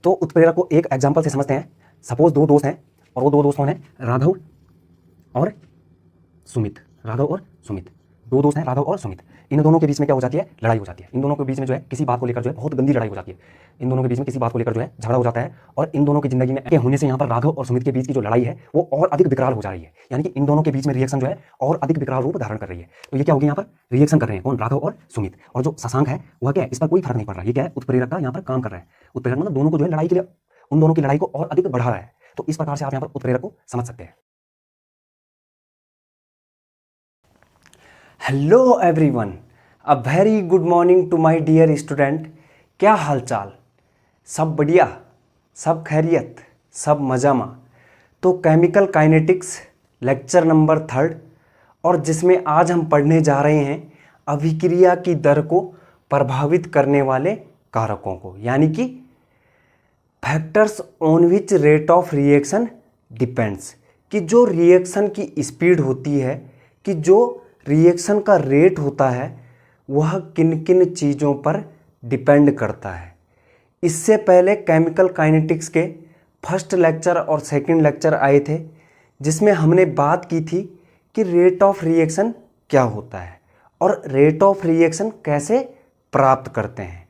तो उत्प्रेरक को एक एग्जाम्पल से समझते हैं। सपोज दो दोस्त हैं और वो दो दोस्त कौन है? राघव और सुमित। राघव और सुमित दो दोस्त हैं, राघव और सुमित। इन दोनों के बीच में क्या हो जाती है? लड़ाई हो जाती है। इन दोनों के बीच में जो है किसी बात को लेकर जो है बहुत गंदी लड़ाई हो जाती है। इन दोनों के बीच में किसी बात को लेकर जो है झगड़ा हो जाता है और इन दोनों की जिंदगी में के होने से यहाँ पर राघव और सुमित के बीच की जो लड़ाई है वो और अधिक विकराल हो जा रही है। यानी कि इन दोनों के बीच में रिएक्शन जो है और अधिक विकराल रूप धारण कर रही है। तो ये क्या होगी? यहाँ पर रिएक्शन कर रहे हैं कौन? राघव और सुमित। और जो शशांक है वह क्या है? इस पर कोई फर्क नहीं पड़ रहा है। ये क्या है? उत्प्रेरक का यहाँ पर काम कर रहा है। उत्प्रेरक मतलब दोनों को जो है लड़ाई के लिए, उन दोनों की लड़ाई को और अधिक बढ़ा रहा है। तो इस प्रकार से आप यहाँ पर उत्प्रेरक को समझ सकते हैं। Hello everyone, a very good morning to my dear student. क्या हालचाल? सब बढ़िया, सब खैरियत, सब मजामा। तो केमिकल काइनेटिक्स लेक्चर नंबर 3 और जिसमें आज हम पढ़ने जा रहे हैं अभिक्रिया की दर को प्रभावित करने वाले कारकों को, यानी कि factors on which rate of reaction depends. कि जो रिएक्शन की स्पीड होती है, कि जो रिएक्शन का रेट होता है, वह किन किन चीज़ों पर डिपेंड करता है। इससे पहले केमिकल काइनेटिक्स के फर्स्ट लेक्चर और सेकंड लेक्चर आए थे जिसमें हमने बात की थी कि रेट ऑफ रिएक्शन क्या होता है और रेट ऑफ रिएक्शन कैसे प्राप्त करते हैं।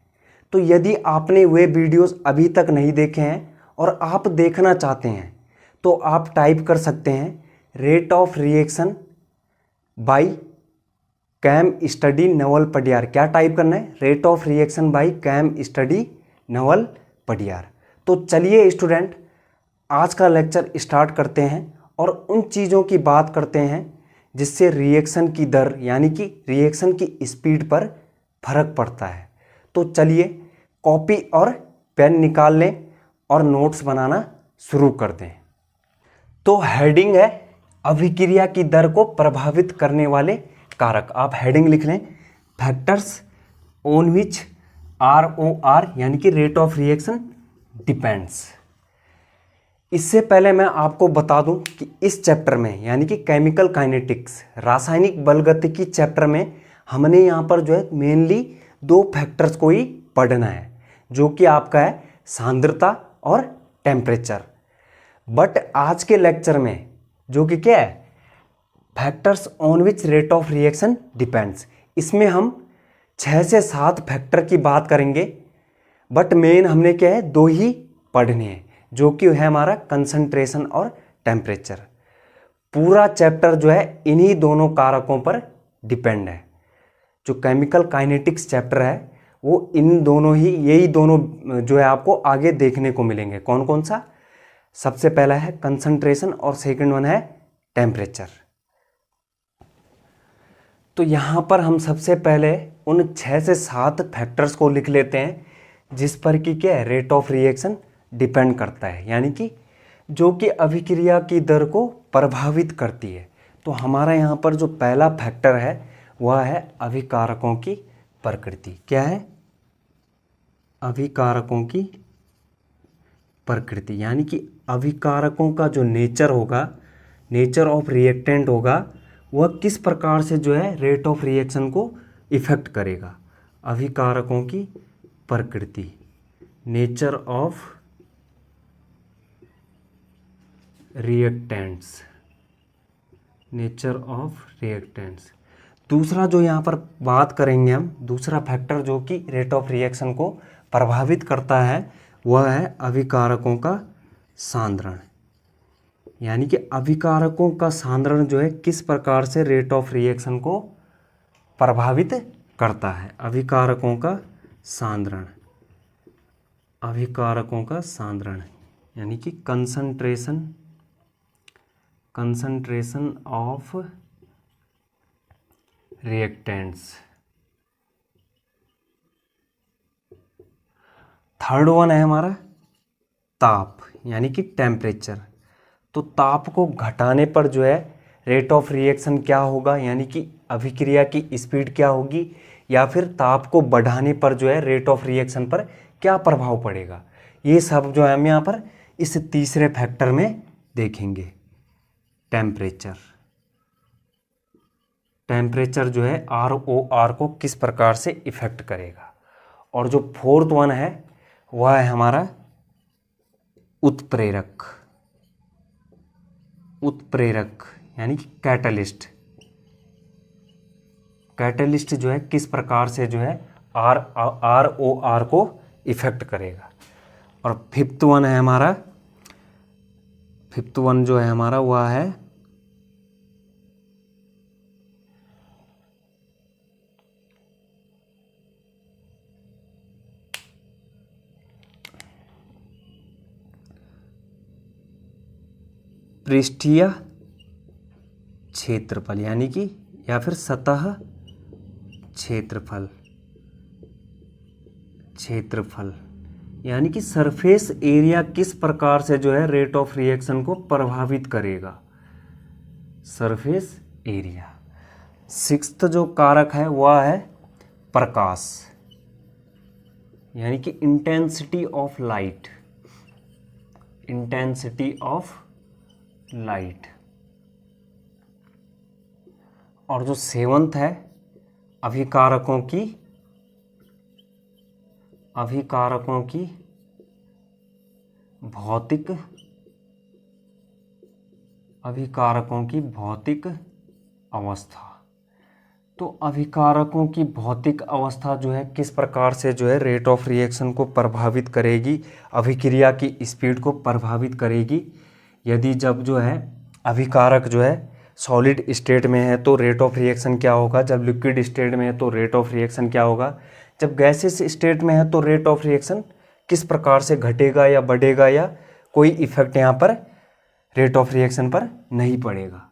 तो यदि आपने वे वीडियोस अभी तक नहीं देखे हैं और आप देखना चाहते हैं तो आप टाइप कर सकते हैं rate of reaction by chem study Naval Padiyar. क्या टाइप करना है? Rate of reaction by chem study Naval Padiyar. तो चलिए स्टूडेंट, आज का लेक्चर स्टार्ट करते हैं और उन चीज़ों की बात करते हैं जिससे रिएक्शन की दर यानी कि रिएक्शन की स्पीड पर फर्क पड़ता है। तो चलिए कॉपी और पेन निकाल लें और नोट्स बनाना शुरू कर दें। तो हेडिंग है अभिक्रिया की दर को प्रभावित करने वाले कारक। आप हेडिंग लिख लें, फैक्टर्स ऑन विच ROR यानी कि रेट ऑफ रिएक्शन डिपेंड्स। इससे पहले मैं आपको बता दूं कि इस चैप्टर में यानी कि केमिकल काइनेटिक्स रासायनिक बलगतिकी चैप्टर में हमने यहाँ पर जो है मेनली दो फैक्टर्स को ही पढ़ना है, जो कि आपका है सांद्रता और टेम्परेचर। बट आज के लेक्चर में जो कि क्या है? Factors on which rate of reaction depends, इसमें हम 6 से 7 फैक्टर की बात करेंगे। बट मेन हमने क्या है? दो ही पढ़ने हैं, जो कि है हमारा कंसंट्रेशन और टेम्परेचर। पूरा चैप्टर जो है इन्हीं दोनों कारकों पर डिपेंड है। जो केमिकल काइनेटिक्स चैप्टर है वो इन दोनों ही, यही दोनों जो है आपको आगे देखने को मिलेंगे। कौन कौन सा? सबसे पहला है कंसंट्रेशन और सेकंड वन है टेम्परेचर। तो यहाँ पर हम सबसे पहले उन 6 से 7 फैक्टर्स को लिख लेते हैं जिस पर कि क्या है? रेट ऑफ रिएक्शन डिपेंड करता है, यानी कि जो कि अभिक्रिया की दर को प्रभावित करती है। तो हमारा यहाँ पर जो पहला फैक्टर है वह है अभिकारकों की प्रकृति। क्या है? अभिकारकों की प्रकृति, यानी कि अभिकारकों का जो नेचर होगा, नेचर ऑफ रिएक्टेंट होगा, वह किस प्रकार से जो है रेट ऑफ रिएक्शन को इफेक्ट करेगा। अभिकारकों की प्रकृति, nature of reactants, nature of reactants. दूसरा जो यहाँ पर बात करेंगे हम, दूसरा फैक्टर जो कि रेट ऑफ रिएक्शन को प्रभावित करता है वह है अभिकारकों का सांद्रण। यानी कि अभिकारकों का सांद्रण जो है किस प्रकार से रेट ऑफ रिएक्शन को प्रभावित करता है। अभिकारकों का सांद्रण, अभिकारकों का सांद्रण यानी कि concentration, concentration of reactants. Third one है हमारा ताप, यानी कि टेम्परेचर। तो ताप को घटाने पर जो है रेट ऑफ रिएक्शन क्या होगा, यानी कि अभिक्रिया की स्पीड क्या होगी, या फिर ताप को बढ़ाने पर जो है रेट ऑफ रिएक्शन पर क्या प्रभाव पड़ेगा। ये सब जो है हम यहाँ पर इस तीसरे फैक्टर में देखेंगे। टेम्परेचर, टेम्परेचर जो है ROR को किस प्रकार से इफेक्ट करेगा। और जो फोर्थ वन है वह है हमारा उत्प्रेरक, उत्प्रेरक यानी कि कैटलिस्ट। कैटलिस्ट जो है किस प्रकार से जो है ROR को इफेक्ट करेगा। और फिफ्थ वन है हमारा, फिफ्थ वन जो है हमारा वह है पृष्ठीय क्षेत्रफल यानी कि या फिर सतह क्षेत्रफल, क्षेत्रफल यानी कि सरफेस एरिया किस प्रकार से जो है रेट ऑफ रिएक्शन को प्रभावित करेगा, सरफेस एरिया। सिक्स्थ जो कारक है वह है प्रकाश यानी कि intensity of light, intensity of light. और जो सेवंथ है अभिकारकों की, अभिकारकों की भौतिक, अभिकारकों की भौतिक अवस्था। तो अभिकारकों की भौतिक अवस्था जो है किस प्रकार से जो है रेट ऑफ रिएक्शन को प्रभावित करेगी, अभिक्रिया की स्पीड को प्रभावित करेगी। यदि जब जो है अभिकारक जो है सॉलिड स्टेट में है तो रेट ऑफ रिएक्शन क्या होगा, जब लिक्विड स्टेट में है तो रेट ऑफ रिएक्शन क्या होगा, जब गैसेस स्टेट में है तो रेट ऑफ रिएक्शन किस प्रकार से घटेगा या बढ़ेगा, या कोई इफेक्ट यहाँ पर रेट ऑफ रिएक्शन पर नहीं पड़ेगा।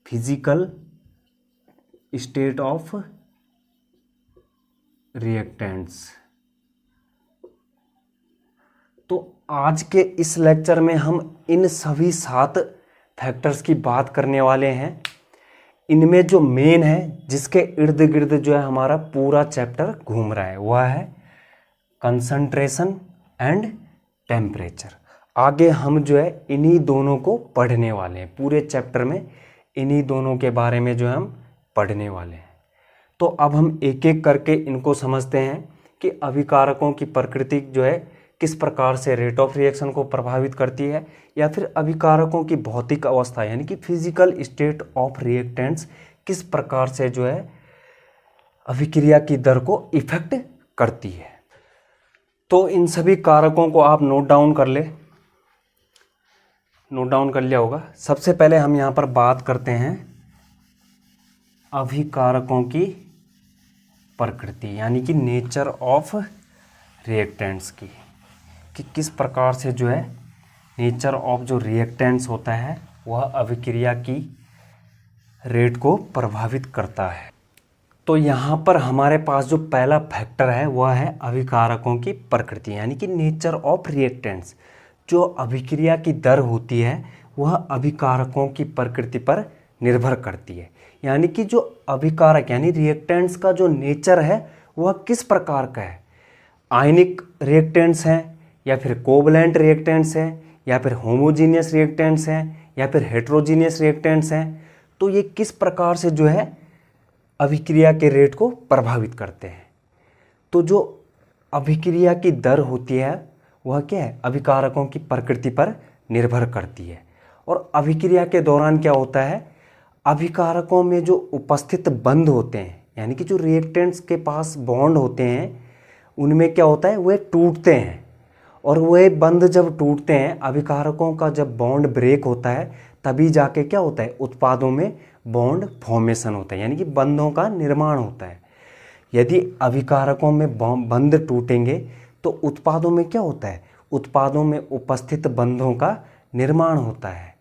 Physical state of reactants. तो आज के इस लेक्चर में हम इन सभी 7 फैक्टर्स की बात करने वाले हैं। इनमें जो मेन है जिसके इर्द गिर्द जो है हमारा पूरा चैप्टर घूम रहा है वह है कंसंट्रेशन एंड टेम्परेचर। आगे हम जो है इन्हीं दोनों को पढ़ने वाले हैं, पूरे चैप्टर में इन्हीं दोनों के बारे में जो है हम पढ़ने वाले हैं। तो अब हम एक एक करके इनको समझते हैं कि अभिकारकों की प्रकृति जो है किस प्रकार से रेट ऑफ रिएक्शन को प्रभावित करती है, या फिर अभिकारकों की भौतिक अवस्था यानी कि फिजिकल स्टेट ऑफ रिएक्टेंट्स किस प्रकार से जो है अभिक्रिया की दर को इफेक्ट करती है। तो इन सभी कारकों को आप नोट डाउन कर ले, नोट डाउन कर लिया होगा। सबसे पहले हम यहाँ पर बात करते हैं अभिकारकों की प्रकृति यानी कि नेचर ऑफ रिएक्टेंट्स की, कि किस प्रकार से जो है नेचर ऑफ जो रिएक्टेंट्स होता है वह अभिक्रिया की रेट को प्रभावित करता है। तो यहाँ पर हमारे पास जो पहला फैक्टर है वह है अभिकारकों की प्रकृति यानी कि नेचर ऑफ रिएक्टेंट्स। जो अभिक्रिया की दर होती है वह अभिकारकों की प्रकृति पर निर्भर करती है। यानी कि जो अभिकारक यानी रिएक्टेंट्स का जो नेचर है वह किस प्रकार का है, आयनिक रिएक्टेंट्स हैं या फिर कोवलेंट रिएक्टेंट्स हैं या फिर होमोजीनियस रिएक्टेंट्स हैं या फिर हेट्रोजीनियस रिएक्टेंट्स हैं। तो ये किस प्रकार से जो है अभिक्रिया के रेट को प्रभावित करते हैं। तो जो अभिक्रिया की दर होती है वह क्या है, अभिकारकों की प्रकृति पर निर्भर करती है। और अभिक्रिया के दौरान क्या होता है, अभिकारकों में जो उपस्थित बंध होते हैं यानी कि जो रिएक्टेंट्स के पास बॉन्ड होते हैं उनमें क्या होता है, वे टूटते हैं। और वे बंध जब टूटते हैं, अभिकारकों का जब बॉन्ड ब्रेक होता है तभी जाके क्या होता है, उत्पादों में बॉन्ड फॉर्मेशन होता है यानी कि बंधों का निर्माण होता है। यदि अभिकारकों में बंध टूटेंगे तो उत्पादों में क्या होता है, उत्पादों में उपस्थित बंधों का निर्माण होता है।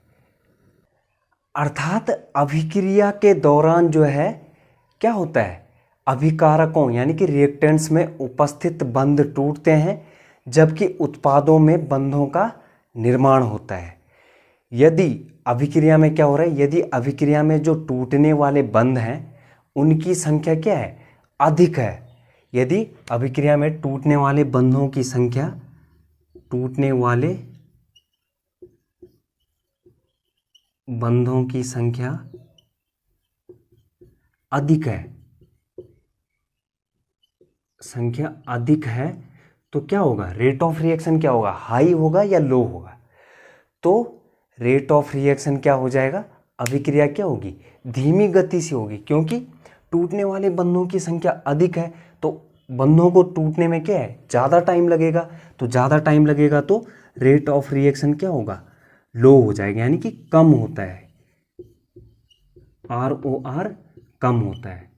अर्थात अभिक्रिया के दौरान जो है क्या होता है, अभिकारकों यानी कि रिएक्टेंट्स में उपस्थित बंध टूटते हैं जबकि उत्पादों में बंधों का निर्माण होता है। यदि अभिक्रिया में क्या हो रहा है, यदि अभिक्रिया में जो टूटने वाले बंध हैं उनकी संख्या क्या है, अधिक है। यदि अभिक्रिया में टूटने वाले बंधों की संख्या, टूटने वाले बंधों की संख्या अधिक है, संख्या अधिक है तो क्या होगा, रेट ऑफ रिएक्शन क्या होगा, हाई होगा या लो होगा। तो रेट ऑफ रिएक्शन क्या हो जाएगा, अभिक्रिया क्या होगी, धीमी गति से होगी, क्योंकि टूटने वाले बंधों की संख्या अधिक है तो बंधों को टूटने में क्या है, ज़्यादा टाइम लगेगा। तो ज़्यादा टाइम लगेगा तो रेट ऑफ रिएक्शन क्या होगा, लो हो जाएगा, यानी कि कम होता है, ROR कम होता है।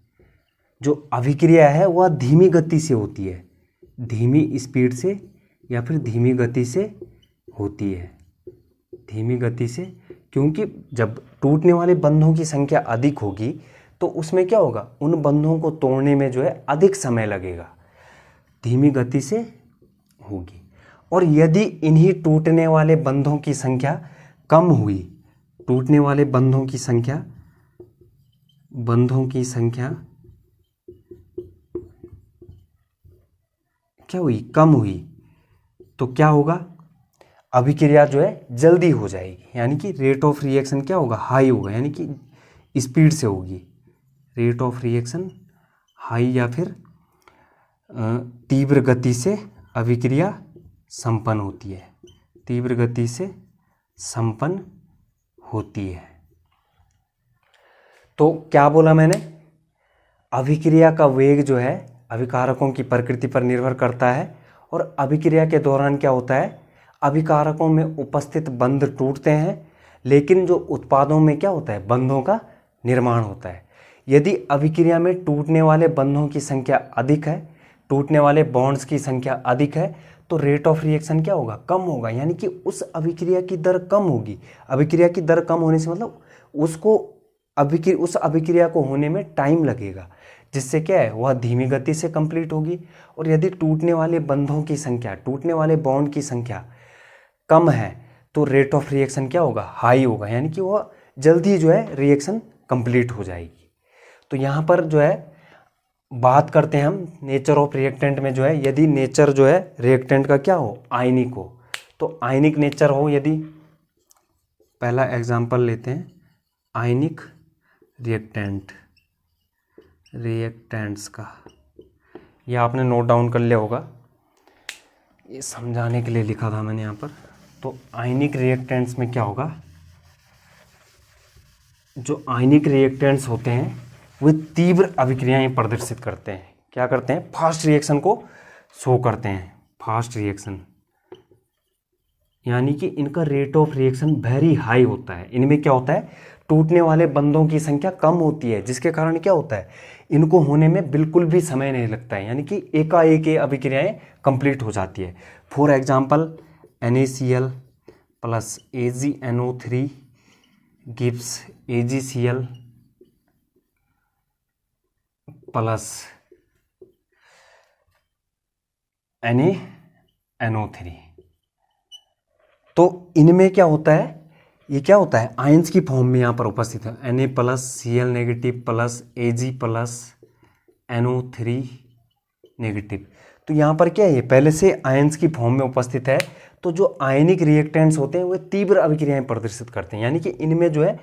जो अभिक्रिया है वह धीमी गति से होती है, धीमी स्पीड से या फिर धीमी गति से होती है, धीमी गति से, क्योंकि जब टूटने वाले बंधों की संख्या अधिक होगी तो उसमें क्या होगा, उन बंधों को तोड़ने में जो है अधिक समय लगेगा, धीमी गति से होगी। और यदि इन्हीं टूटने वाले बंधों की संख्या कम हुई, टूटने वाले बंधों की संख्या क्या हुई, कम हुई, तो क्या होगा, अभिक्रिया जो है जल्दी हो जाएगी, यानी कि रेट ऑफ रिएक्शन क्या होगा, हाई होगा, यानी कि स्पीड से होगी, रेट ऑफ रिएक्शन हाई या फिर तीव्र गति से अभिक्रिया संपन्न होती है, तीव्र गति से संपन्न होती है। तो क्या बोला मैंने, अभिक्रिया का वेग जो है अभिकारकों की प्रकृति पर निर्भर करता है, और अभिक्रिया के दौरान क्या होता है, अभिकारकों में उपस्थित बंध टूटते हैं, लेकिन जो उत्पादों में क्या होता है, बंधों का निर्माण होता है। यदि अभिक्रिया में टूटने वाले बंधों की संख्या अधिक है, टूटने वाले बॉन्ड्स की संख्या अधिक है, तो रेट ऑफ रिएक्शन क्या होगा, कम होगा, यानी कि उस अभिक्रिया की दर कम होगी। अभिक्रिया की दर कम होने से मतलब उस अभिक्रिया को होने में टाइम लगेगा, जिससे क्या है, वह धीमी गति से कंप्लीट होगी। और यदि टूटने वाले बंधों की संख्या, टूटने वाले बॉन्ड की संख्या कम है, तो रेट ऑफ रिएक्शन क्या होगा, हाई होगा, यानी कि वह जल्दी जो है रिएक्शन कंप्लीट हो जाएगी। तो यहाँ पर जो है बात करते हैं हम नेचर ऑफ रिएक्टेंट में जो है, यदि नेचर जो है रिएक्टेंट का क्या हो, आयनिक हो, तो आयनिक नेचर हो, यदि पहला एग्जांपल लेते हैं आयनिक रिएक्टेंट्स का, ये आपने नोट डाउन कर लिया होगा, ये समझाने के लिए लिखा था मैंने यहाँ पर। तो आयनिक रिएक्टेंट्स में क्या होगा, जो आयनिक रिएक्टेंट्स होते हैं वे तीव्र अभिक्रियाएं प्रदर्शित करते हैं, क्या करते हैं, फास्ट रिएक्शन को शो करते हैं, फास्ट रिएक्शन, यानी कि इनका rate of reaction very high होता है। इनमें क्या होता है, टूटने वाले बंधों की संख्या कम होती है, जिसके कारण क्या होता है, इनको होने में बिल्कुल भी समय नहीं लगता है, यानी कि एकाएक ये अभिक्रियाएं कंप्लीट हो जाती है। For example NaCl plus AgNO3 gives AgCl plus NaNO3। तो इनमें क्या होता है, ये क्या होता है, आयंस की फॉर्म में यहाँ पर उपस्थित है, Na plus Cl negative plus Ag plus NO3 negative. तो यहाँ पर क्या है, ये पहले से आयंस की फॉर्म में उपस्थित है। तो जो आयनिक रिएक्टेंट्स होते हैं वे तीव्र अभिक्रियाएं प्रदर्शित करते हैं, यानी कि इनमें जो है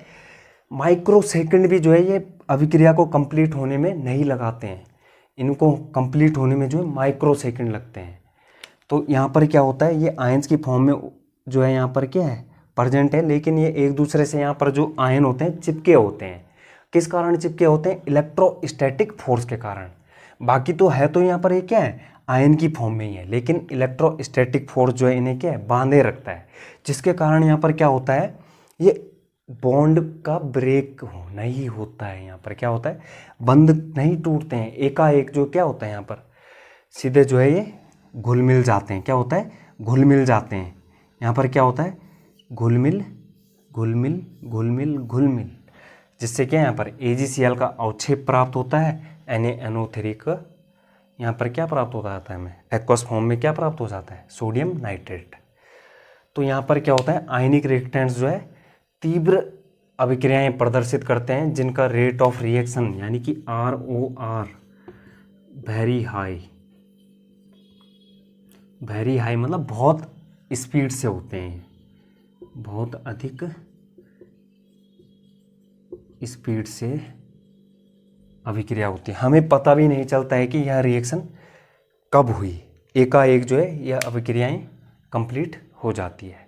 माइक्रो सेकंड भी जो है ये अभिक्रिया को कंप्लीट होने में नहीं लगाते हैं, इनको कंप्लीट होने में जो है माइक्रो सेकंड लगते हैं। तो यहाँ पर क्या होता है, ये आयंस की फॉर्म में जो है यहाँ पर क्या है, प्रेजेंट है, लेकिन ये एक दूसरे से यहाँ पर जो आयन होते हैं चिपके होते हैं। किस कारण चिपके होते हैं, इलेक्ट्रोस्टैटिक फोर्स के कारण। बाकी तो है तो यहाँ पर ये क्या है, आयन की फॉर्म में ही है, लेकिन इलेक्ट्रोस्टैटिक फोर्स जो है इन्हें क्या है, बांधे रखता है, जिसके कारण यहाँ पर क्या होता है, ये बॉन्ड का ब्रेक नहीं होता है, यहाँ पर क्या होता है, बंध नहीं टूटते हैं, एकाएक जो क्या होता है यहाँ पर सीधे जो है ये घुल मिल जाते हैं। क्या होता है, घुल मिल जाते हैं, यहाँ पर क्या होता है, घुल मिल घुल मिल घुल मिल घुल मिल, जिससे क्या यहाँ पर AgCl का अवक्षेप प्राप्त होता है, NaNO3 का यहाँ पर क्या प्राप्त हो जाता है, हमें एक्वस फॉर्म में क्या प्राप्त हो जाता है, सोडियम नाइट्रेट। तो यहाँ पर क्या होता है, आयनिक रिएक्टेंट्स जो है तीव्र अभिक्रियाएं प्रदर्शित करते हैं, जिनका रेट ऑफ रिएक्शन यानी कि ROR वेरी हाई मतलब बहुत स्पीड से होते हैं, बहुत अधिक स्पीड से अभिक्रिया होती है। हमें पता भी नहीं चलता है कि यह रिएक्शन कब हुई, एकाएक जो है यह अभिक्रियाएं कंप्लीट हो जाती है।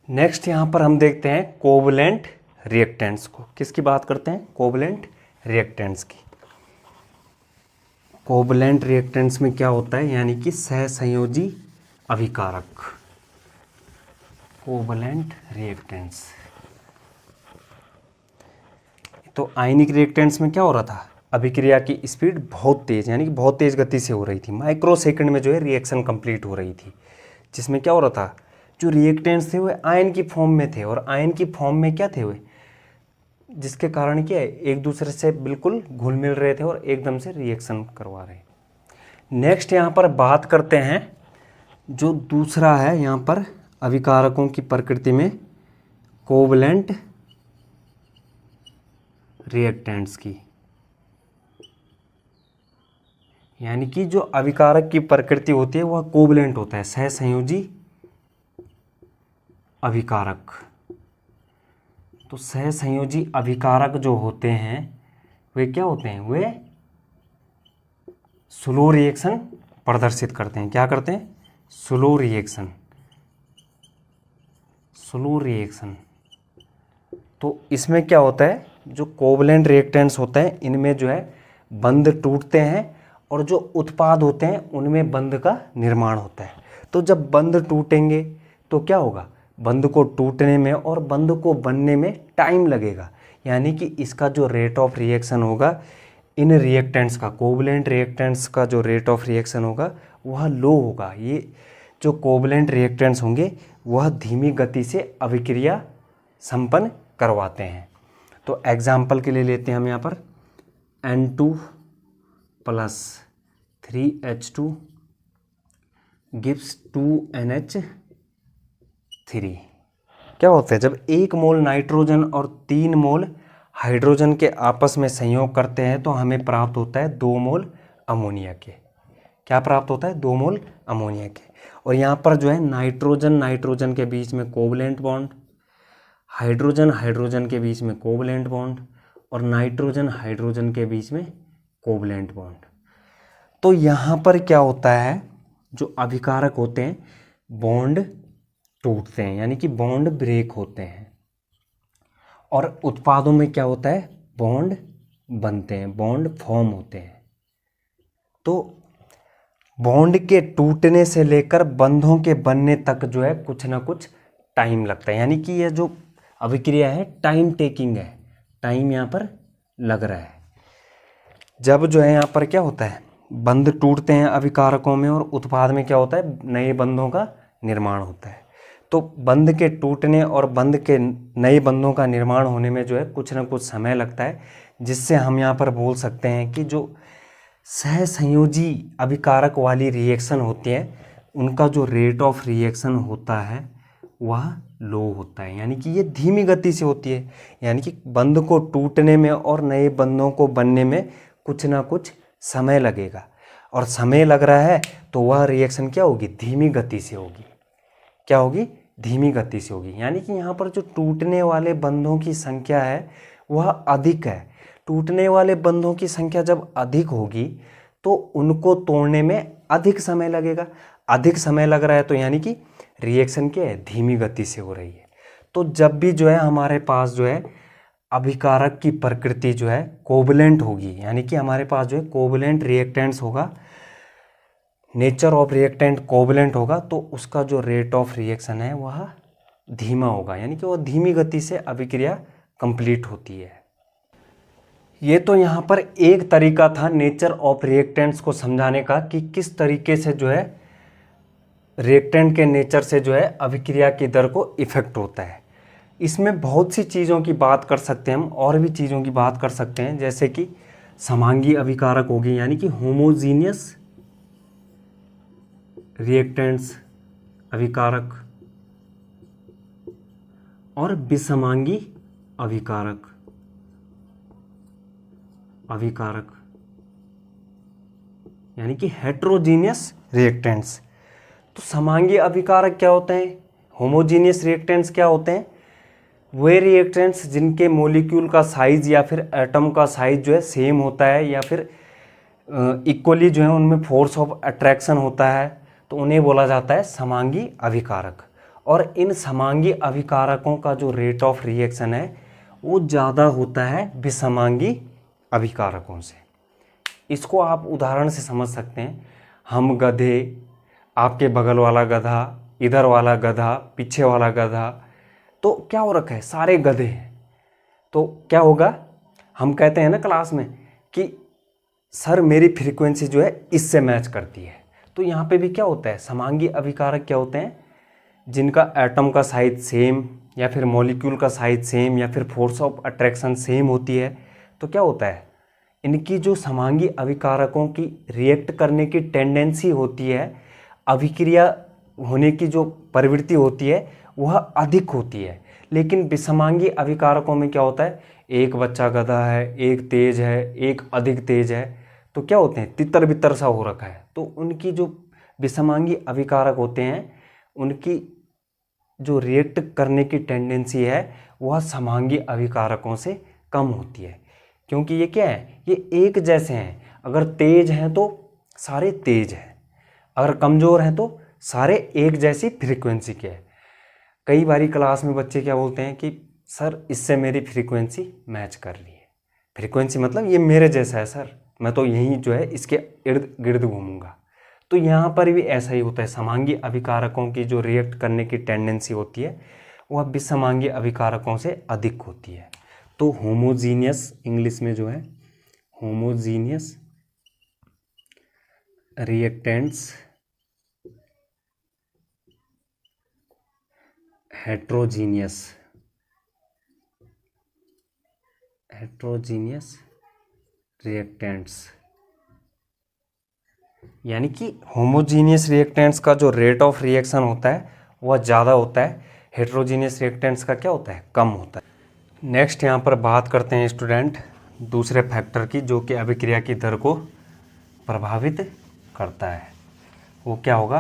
नेक्स्ट यहाँ पर हम देखते हैं कोवलेंट रिएक्टेंट्स को। किसकी बात करते हैं? कोवलेंट रिएक्टेंट्स की। कोवलेंट रिएक्टेंट्स में क्या होता है, यानी कि सहसंयोजी अभिकारक। Covalent reactants. तो आयनिक रिएक्टेंट्स में क्या हो रहा था, अभिक्रिया की स्पीड बहुत तेज़, यानी कि बहुत तेज़ गति से हो रही थी, माइक्रो सेकंड में जो है रिएक्शन कंप्लीट हो रही थी, जिसमें क्या हो रहा था, जो रिएक्टेंट्स थे वो आयन की फॉर्म में थे, और आयन की फॉर्म में क्या थे वे, जिसके कारण क्या है, एक दूसरे से बिल्कुल घुल मिल रहे थे और एकदम से रिएक्शन करवा रहे। नेक्स्ट यहाँ पर बात करते हैं जो दूसरा है यहाँ पर अभिकारकों की प्रकृति में कोवलेंट रिएक्टेंट्स की, यानी कि जो अभिकारक की प्रकृति होती है वह कोवलेंट होता है, सहसंयोजी अभिकारक। तो सहसंयोजी अभिकारक जो होते हैं वे क्या होते हैं, वे स्लो रिएक्शन प्रदर्शित करते हैं। क्या करते हैं? Slow reaction. Slow reaction. तो इसमें क्या होता है, जो कोवलेंट रिएक्टेंट्स होते हैं इनमें जो है बंध टूटते हैं और जो उत्पाद होते हैं उनमें बंध का निर्माण होता है। तो जब बंध टूटेंगे तो क्या होगा, बंध को टूटने में और बंध को बनने में टाइम लगेगा, यानी कि इसका जो रेट ऑफ रिएक्शन होगा इन रिएक्टेंट्स का, कोवलेंट रिएक्टेंट्स का जो रेट ऑफ रिएक्शन होगा वह लो होगा। ये जो कोवलेंट रिएक्टेंट्स होंगे वह धीमी गति से अभिक्रिया संपन्न करवाते हैं। तो एग्जाम्पल के लिए लेते हैं हम यहाँ पर N2 plus 3H2 gives 2NH3। क्या होता है, जब 1 मोल नाइट्रोजन और 3 मोल हाइड्रोजन के आपस में संयोग करते हैं तो हमें प्राप्त होता है 2 मोल अमोनिया के। क्या प्राप्त होता है? 2 मोल अमोनिया के। और यहाँ पर जो है नाइट्रोजन नाइट्रोजन के बीच में कोवलेंट बॉन्ड, हाइड्रोजन हाइड्रोजन के बीच में कोवलेंट बॉन्ड, और नाइट्रोजन हाइड्रोजन के बीच में कोवलेंट बॉन्ड। तो यहाँ पर क्या होता है, जो अभिकारक होते हैं बॉन्ड टूटते हैं, यानी कि बॉन्ड ब्रेक होते हैं, और उत्पादों में क्या होता है, बॉन्ड बनते हैं, बॉन्ड फॉर्म होते हैं। तो बॉन्ड के टूटने से लेकर बंधों के बनने तक जो है कुछ ना कुछ टाइम लगता है, यानी कि यह जो अभिक्रिया है टाइम टेकिंग है, टाइम यहाँ पर लग रहा है। जब जो है यहाँ पर क्या होता है, बंध टूटते हैं अभिकारकों में और उत्पाद में क्या होता है, नए बंधों का निर्माण होता है। तो बंध के टूटने और बंध के नए बंधों का निर्माण होने में जो है कुछ ना कुछ समय लगता है, जिससे हम यहाँ पर बोल सकते हैं कि जो सहसंयोजी अभिकारक वाली रिएक्शन होती है उनका जो रेट ऑफ रिएक्शन होता है वह लो होता है, यानी कि ये धीमी गति से होती है, यानी कि बंध को टूटने में और नए बंधों को बनने में कुछ ना कुछ समय लगेगा, और समय लग रहा है तो वह रिएक्शन क्या होगी, धीमी गति से होगी। क्या होगी, धीमी गति से होगी, यानी कि यहाँ पर जो टूटने वाले बंधों की संख्या है वह अधिक है। टूटने वाले बंधों की संख्या जब अधिक होगी तो उनको तोड़ने में अधिक समय लगेगा। अधिक समय लग रहा है तो यानी कि रिएक्शन क्या है, धीमी गति से हो रही है। तो जब भी जो है हमारे पास जो है अभिकारक की प्रकृति जो है कोवलेंट होगी, यानी कि हमारे पास जो है कोवलेंट रिएक्टेंट्स होगा, नेचर ऑफ रिएक्टेंट कोवलेंट होगा, तो उसका जो रेट ऑफ रिएक्शन है वह धीमा होगा, यानी कि वह धीमी गति से अभिक्रिया कंप्लीट होती है। ये तो यहाँ पर एक तरीका था नेचर ऑफ रिएक्टेंट्स को समझाने का कि किस तरीके से जो है रिएक्टेंट के नेचर से जो है अभिक्रिया की दर को इफेक्ट होता है। इसमें बहुत सी चीज़ों की बात कर सकते हैं हम, और भी चीज़ों की बात कर सकते हैं, जैसे कि समांगी अभिकारक होगी, यानी कि होमोजीनियस रिएक्टेंट्स अभिकारक, और विषमांगी अभिकारक यानी कि हेट्रोजीनियस रिएक्टेंट्स। तो समांगी अभिकारक क्या होते हैं, होमोजीनियस रिएक्टेंट्स क्या होते हैं, वे रिएक्टेंट्स जिनके मॉलिक्यूल का साइज या फिर एटम का साइज जो है सेम होता है, या फिर इक्वली जो है उनमें फोर्स ऑफ अट्रैक्शन होता है, तो उन्हें बोला जाता है समांगी अभिकारक। और इन समांगी अभिकारकों का जो रेट ऑफ रिएक्शन है वो ज़्यादा होता है विसमांगी अभिकारकों से। इसको आप उदाहरण से समझ सकते हैं। हम गधे, आपके बगल वाला गधा, इधर वाला गधा, पीछे वाला गधा, तो क्या हो रखा है, सारे गधे हैं। तो क्या होगा, हम कहते हैं ना क्लास में कि सर मेरी फ्रीक्वेंसी जो है इससे मैच करती है। तो यहाँ पे भी क्या होता है, समांगी अभिकारक क्या होते हैं, जिनका एटम का साइज सेम या फिर मॉलिक्यूल का साइज सेम या फिर फोर्स ऑफ अट्रैक्शन सेम होती है। तो क्या होता है, इनकी जो समांगी अभिकारकों की रिएक्ट करने की टेंडेंसी होती है, अभिक्रिया होने की जो प्रवृत्ति होती है वह अधिक होती है। लेकिन विसमांगी अभिकारकों में क्या होता है, एक बच्चा गधा है, एक तेज है, एक अधिक तेज है, तो क्या होते हैं, तितर बितर सा हो रखा है। तो उनकी जो विसमांगी अभिकारक होते हैं उनकी जो रिएक्ट करने की टेंडेंसी है वह समांगी अभिकारकों से कम होती है, क्योंकि ये क्या है, ये एक जैसे हैं। अगर तेज हैं तो सारे तेज हैं, अगर कमज़ोर हैं तो सारे एक जैसी फ्रीक्वेंसी के हैं। कई बारी क्लास में बच्चे क्या बोलते हैं कि सर इससे मेरी फ्रीक्वेंसी मैच कर रही है। फ्रीक्वेंसी मतलब ये मेरे जैसा है सर, मैं तो यहीं जो है इसके इर्द गिर्द घूमूंगा। तो यहाँ पर भी ऐसा ही होता है, समांगी अभिकारकों की जो रिएक्ट करने की टेंडेंसी होती है वह विसमांगी अभिकारकों से अधिक होती है। तो होमोजीनियस, इंग्लिश में जो है होमोजीनियस रिएक्टेंट्स हेट्रोजीनियस रिएक्टेंट्स, यानी कि होमोजीनियस रिएक्टेंट्स का जो रेट ऑफ रिएक्शन होता है वह ज़्यादा होता है, हेट्रोजीनियस रिएक्टेंट्स का क्या होता है, कम होता है। नेक्स्ट यहाँ पर बात करते हैं स्टूडेंट दूसरे फैक्टर की जो कि अभिक्रिया की दर को प्रभावित करता है। वो क्या होगा,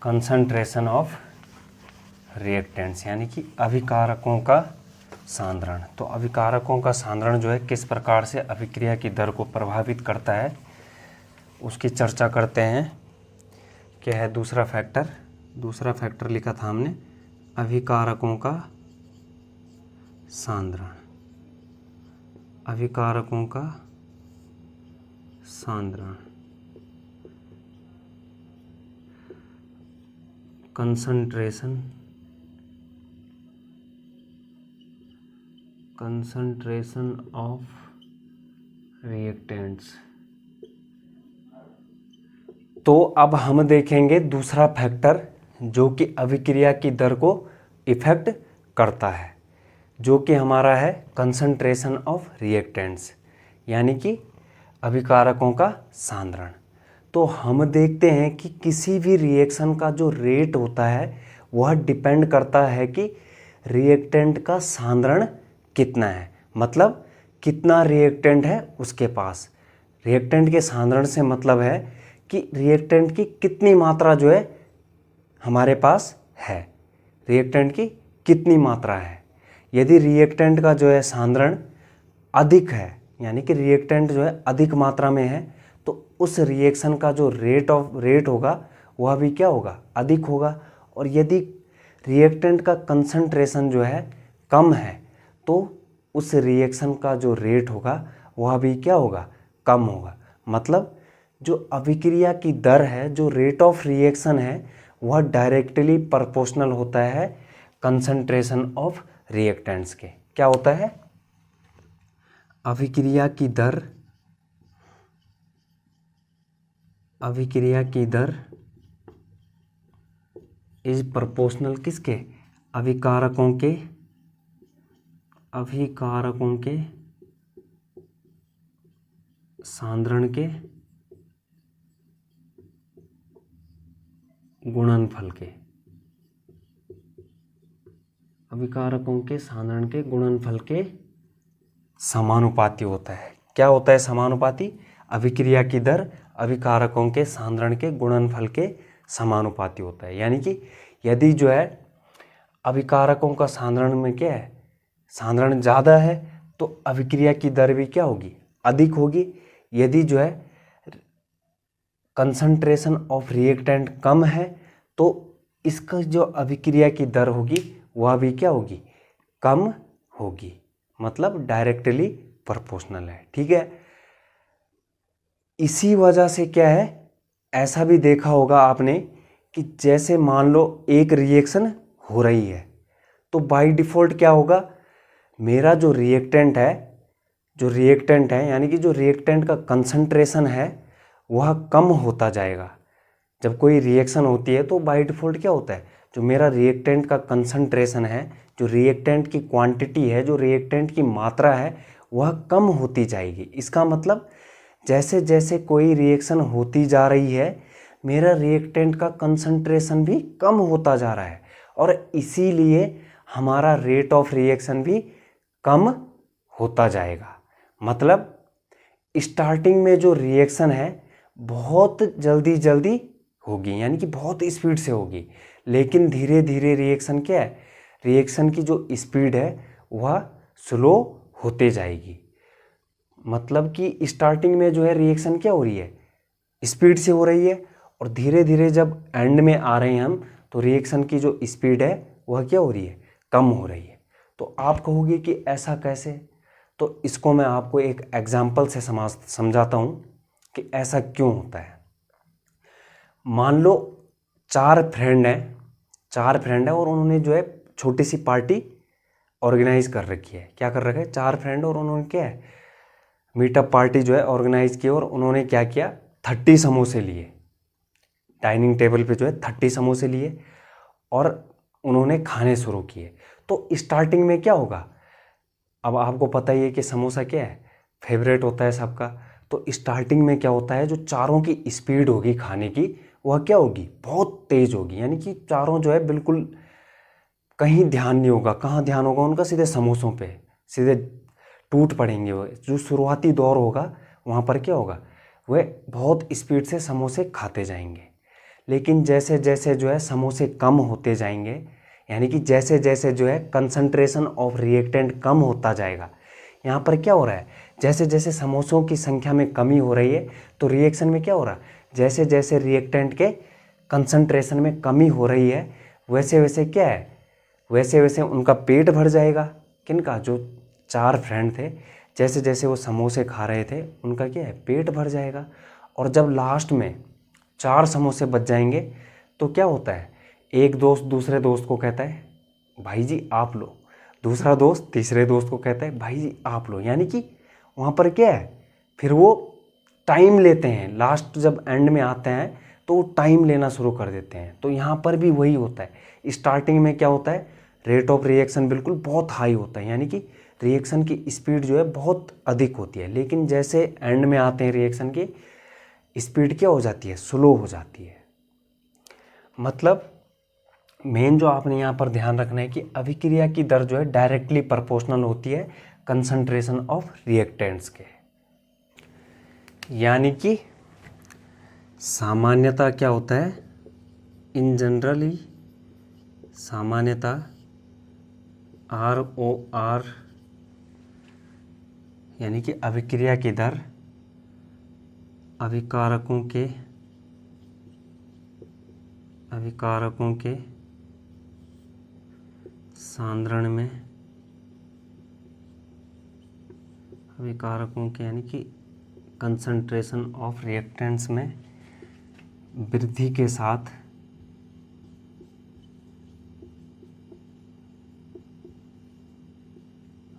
कंसंट्रेशन ऑफ रिएक्टेंट्स, यानी कि अभिकारकों का सांद्रण। तो अभिकारकों का सांद्रण जो है किस प्रकार से अभिक्रिया की दर को प्रभावित करता है उसकी चर्चा करते हैं। क्या है दूसरा फैक्टर लिखा था हमने, अभिकारकों का सांद्रण, अभिकारकों का सांद्रण, कंसंट्रेशन ऑफ रिएक्टेंट्स। तो अब हम देखेंगे दूसरा फैक्टर जो कि अभिक्रिया की दर को इफेक्ट करता है, जो कि हमारा है कंसंट्रेशन ऑफ रिएक्टेंट्स, यानी कि अभिकारकों का सांद्रण। तो हम देखते हैं कि किसी भी रिएक्शन का जो रेट होता है वह डिपेंड करता है कि रिएक्टेंट का सांद्रण कितना है, मतलब कितना रिएक्टेंट है उसके पास। रिएक्टेंट के सांद्रण से मतलब है कि रिएक्टेंट की कितनी मात्रा जो है हमारे पास है, रिएक्टेंट की कितनी मात्रा है। यदि रिएक्टेंट का जो है सांद्रण अधिक है, यानी कि रिएक्टेंट जो है अधिक मात्रा में है, तो उस रिएक्शन का जो रेट होगा वह भी क्या होगा, अधिक होगा। और यदि रिएक्टेंट का कंसंट्रेशन जो है कम है तो उस रिएक्शन का जो रेट होगा वह भी क्या होगा, कम होगा। मतलब जो अभिक्रिया की दर है, जो रेट ऑफ रिएक्शन है, वह डायरेक्टली प्रोपोर्शनल होता है कंसंट्रेशन ऑफ रिएक्टेंट्स के। क्या होता है, अभिक्रिया की दर इज प्रोपोर्शनल किसके, अभिकारकों के सांद्रण के गुणनफल के, अभिकारकों के सांद्रण के गुणनफल के समानुपाती होता है। क्या होता है समानुपाती, अभिक्रिया की दर अभिकारकों के सांद्रण के गुणनफल के समानुपाती होता है। यानी कि यदि जो है अभिकारकों का सांद्रण में क्या है, सांद्रण ज़्यादा है तो अभिक्रिया की दर भी क्या होगी, अधिक होगी। यदि जो है कंसंट्रेशन ऑफ रिएक्टेंट कम है तो इसका जो अभिक्रिया की दर होगी वह भी क्या होगी, कम होगी, मतलब डायरेक्टली प्रोपोर्शनल है। ठीक है, इसी वजह से क्या है, ऐसा भी देखा होगा आपने कि जैसे मान लो एक रिएक्शन हो रही है तो बाय डिफ़ॉल्ट क्या होगा, मेरा जो रिएक्टेंट है यानी कि जो रिएक्टेंट का कंसंट्रेशन है वह कम होता जाएगा। जब कोई रिएक्शन होती है तो बाय डिफ़ॉल्ट क्या होता है, जो मेरा रिएक्टेंट का कंसंट्रेशन है, जो रिएक्टेंट की क्वांटिटी है, जो रिएक्टेंट की मात्रा है वह कम होती जाएगी। इसका मतलब जैसे जैसे कोई रिएक्शन होती जा रही है मेरा रिएक्टेंट का कंसंट्रेशन भी कम होता जा रहा है और इसीलिए हमारा रेट ऑफ रिएक्शन भी कम होता जाएगा। मतलब स्टार्टिंग में जो रिएक्शन है बहुत जल्दी होगी, यानी कि बहुत स्पीड से होगी, लेकिन धीरे धीरे रिएक्शन क्या है, रिएक्शन की जो स्पीड है वह स्लो होते जाएगी। मतलब कि स्टार्टिंग में जो है रिएक्शन क्या हो रही है, स्पीड से हो रही है, और धीरे धीरे जब एंड में आ रहे हैं हम तो रिएक्शन की जो स्पीड है वह क्या हो रही है, कम हो रही है। तो आप कहोगे कि ऐसा कैसे, तो इसको मैं आपको एक एग्जाम्पल से समझाता हूँ कि ऐसा क्यों होता है। मान लो चार फ्रेंड हैं और उन्होंने जो है छोटी सी पार्टी ऑर्गेनाइज कर रखी है। क्या कर रखा है, चार फ्रेंड और उन्होंने क्या है, मीटअप पार्टी जो है ऑर्गेनाइज की और उन्होंने क्या किया, 30 समोसे लिए, डाइनिंग टेबल पे जो है 30 समोसे लिए और उन्होंने खाने शुरू किए। तो स्टार्टिंग में क्या होगा, अब आपको पता ही है कि समोसा क्या है, फेवरेट होता है सबका। तो स्टार्टिंग में क्या होता है, जो चारों की स्पीड होगी खाने की वह क्या होगी, बहुत तेज़ होगी, यानी कि चारों जो है बिल्कुल कहीं ध्यान नहीं होगा, कहाँ ध्यान होगा उनका, सीधे समोसों पे सीधे टूट पड़ेंगे। वो जो शुरुआती दौर होगा वहाँ पर क्या होगा, वह बहुत स्पीड से समोसे खाते जाएंगे। लेकिन जैसे जैसे जो है समोसे कम होते जाएंगे, यानी कि जैसे जैसे जो है कंसंट्रेशन ऑफ रिएक्टेंट कम होता जाएगा, यहाँ पर क्या हो रहा है, जैसे जैसे समोसों की संख्या में कमी हो रही है तो रिएक्शन में क्या हो रहा है, जैसे जैसे रिएक्टेंट के कंसंट्रेशन में कमी हो रही है वैसे वैसे क्या है, वैसे वैसे उनका पेट भर जाएगा। किनका, जो चार फ्रेंड थे, जैसे जैसे वो समोसे खा रहे थे उनका क्या है, पेट भर जाएगा। और जब लास्ट में 4 समोसे बच जाएंगे तो क्या होता है, एक दोस्त दूसरे दोस्त को कहता है भाई जी आप लो, दूसरा दोस्त तीसरे दोस्त को कहता है भाई जी आप लो, यानी कि वहाँ पर क्या है, फिर वो टाइम लेते हैं, लास्ट जब एंड में आते हैं तो वो टाइम लेना शुरू कर देते हैं। तो यहाँ पर भी वही होता है, स्टार्टिंग में क्या होता है, रेट ऑफ रिएक्शन बिल्कुल बहुत हाई होता है, यानी कि रिएक्शन की स्पीड जो है बहुत अधिक होती है, लेकिन जैसे एंड में आते हैं रिएक्शन की स्पीड क्या हो जाती है, स्लो हो जाती है। मतलब मेन जो आपने यहाँ पर ध्यान रखना है कि अभिक्रिया की दर जो है डायरेक्टली प्रोपोर्शनल होती है कंसंट्रेशन ऑफ रिएक्टेंट्स के। यानी कि सामान्यता क्या होता है, इन जनरली सामान्यता ROR यानी कि अभिक्रिया की दर अभिकारकों के सांद्रण में, अभिकारकों के यानी कि कंसंट्रेशन ऑफ रिएक्टेंट्स में वृद्धि के साथ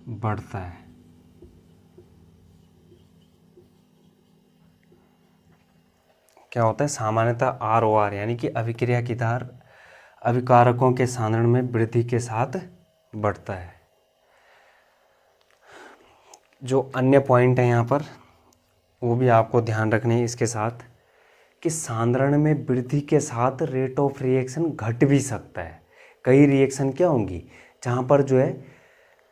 बढ़ता है। क्या होता है, सामान्यतः ROR यानी कि अभिक्रिया की दर अभिकारकों के सांद्रण में वृद्धि के साथ बढ़ता है। जो अन्य पॉइंट है यहाँ पर वो भी आपको ध्यान रखने हैं इसके साथ, कि सांद्रण में वृद्धि के साथ रेट ऑफ रिएक्शन घट भी सकता है। कई रिएक्शन क्या होंगी जहाँ पर जो है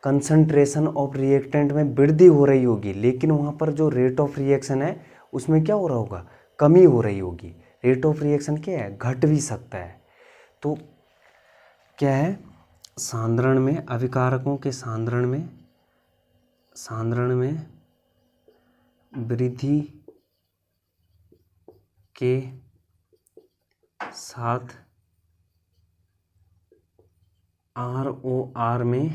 कंसंट्रेशन ऑफ रिएक्टेंट में वृद्धि हो रही होगी, लेकिन वहाँ पर जो रेट ऑफ रिएक्शन है उसमें क्या हो रहा होगा, कमी हो रही होगी। रेट ऑफ रिएक्शन क्या है, घट भी सकता है। तो क्या है, सांद्रण में, अभिकारकों के सांद्रण में वृद्धि के साथ ROR में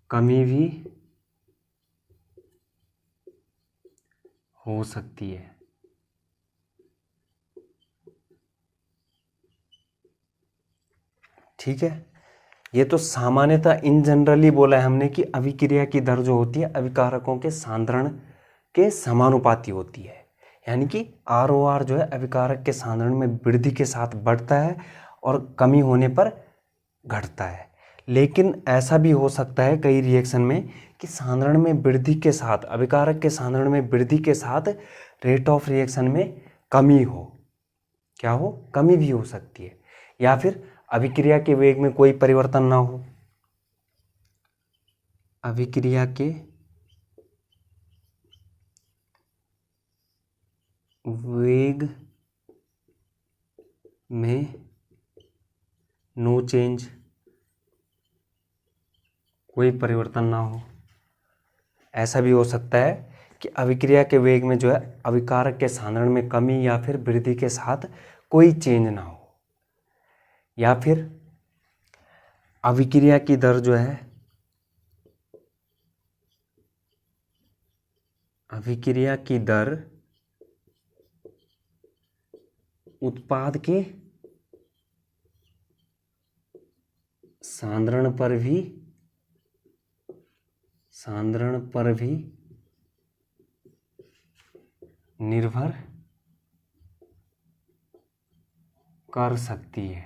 कमी भी हो सकती है। ठीक है, ये तो सामान्यतः इन जनरली बोला है हमने कि अभिक्रिया की दर जो होती है अभिकारकों के सांद्रण के समानुपाती होती है, यानी कि ROR जो है अभिकारक के सांद्रण में वृद्धि के साथ बढ़ता है और कमी होने पर घटता है। लेकिन ऐसा भी हो सकता है कई रिएक्शन में कि सांद्रण में वृद्धि के साथ, अभिकारक के सांद्रण में वृद्धि के साथ रेट ऑफ रिएक्शन में कमी हो, क्या हो, कमी भी हो सकती है, या फिर अभिक्रिया के वेग में कोई परिवर्तन ना हो। अभिक्रिया के वेग में नो चेंज, कोई परिवर्तन ना हो। ऐसा भी हो सकता है कि अभिक्रिया के वेग में जो है अभिकारक के सांद्रण में कमी या फिर वृद्धि के साथ कोई चेंज ना हो, या फिर अभिक्रिया की दर जो है, अभिक्रिया की दर उत्पाद के सांद्रण पर भी निर्भर कर सकती है।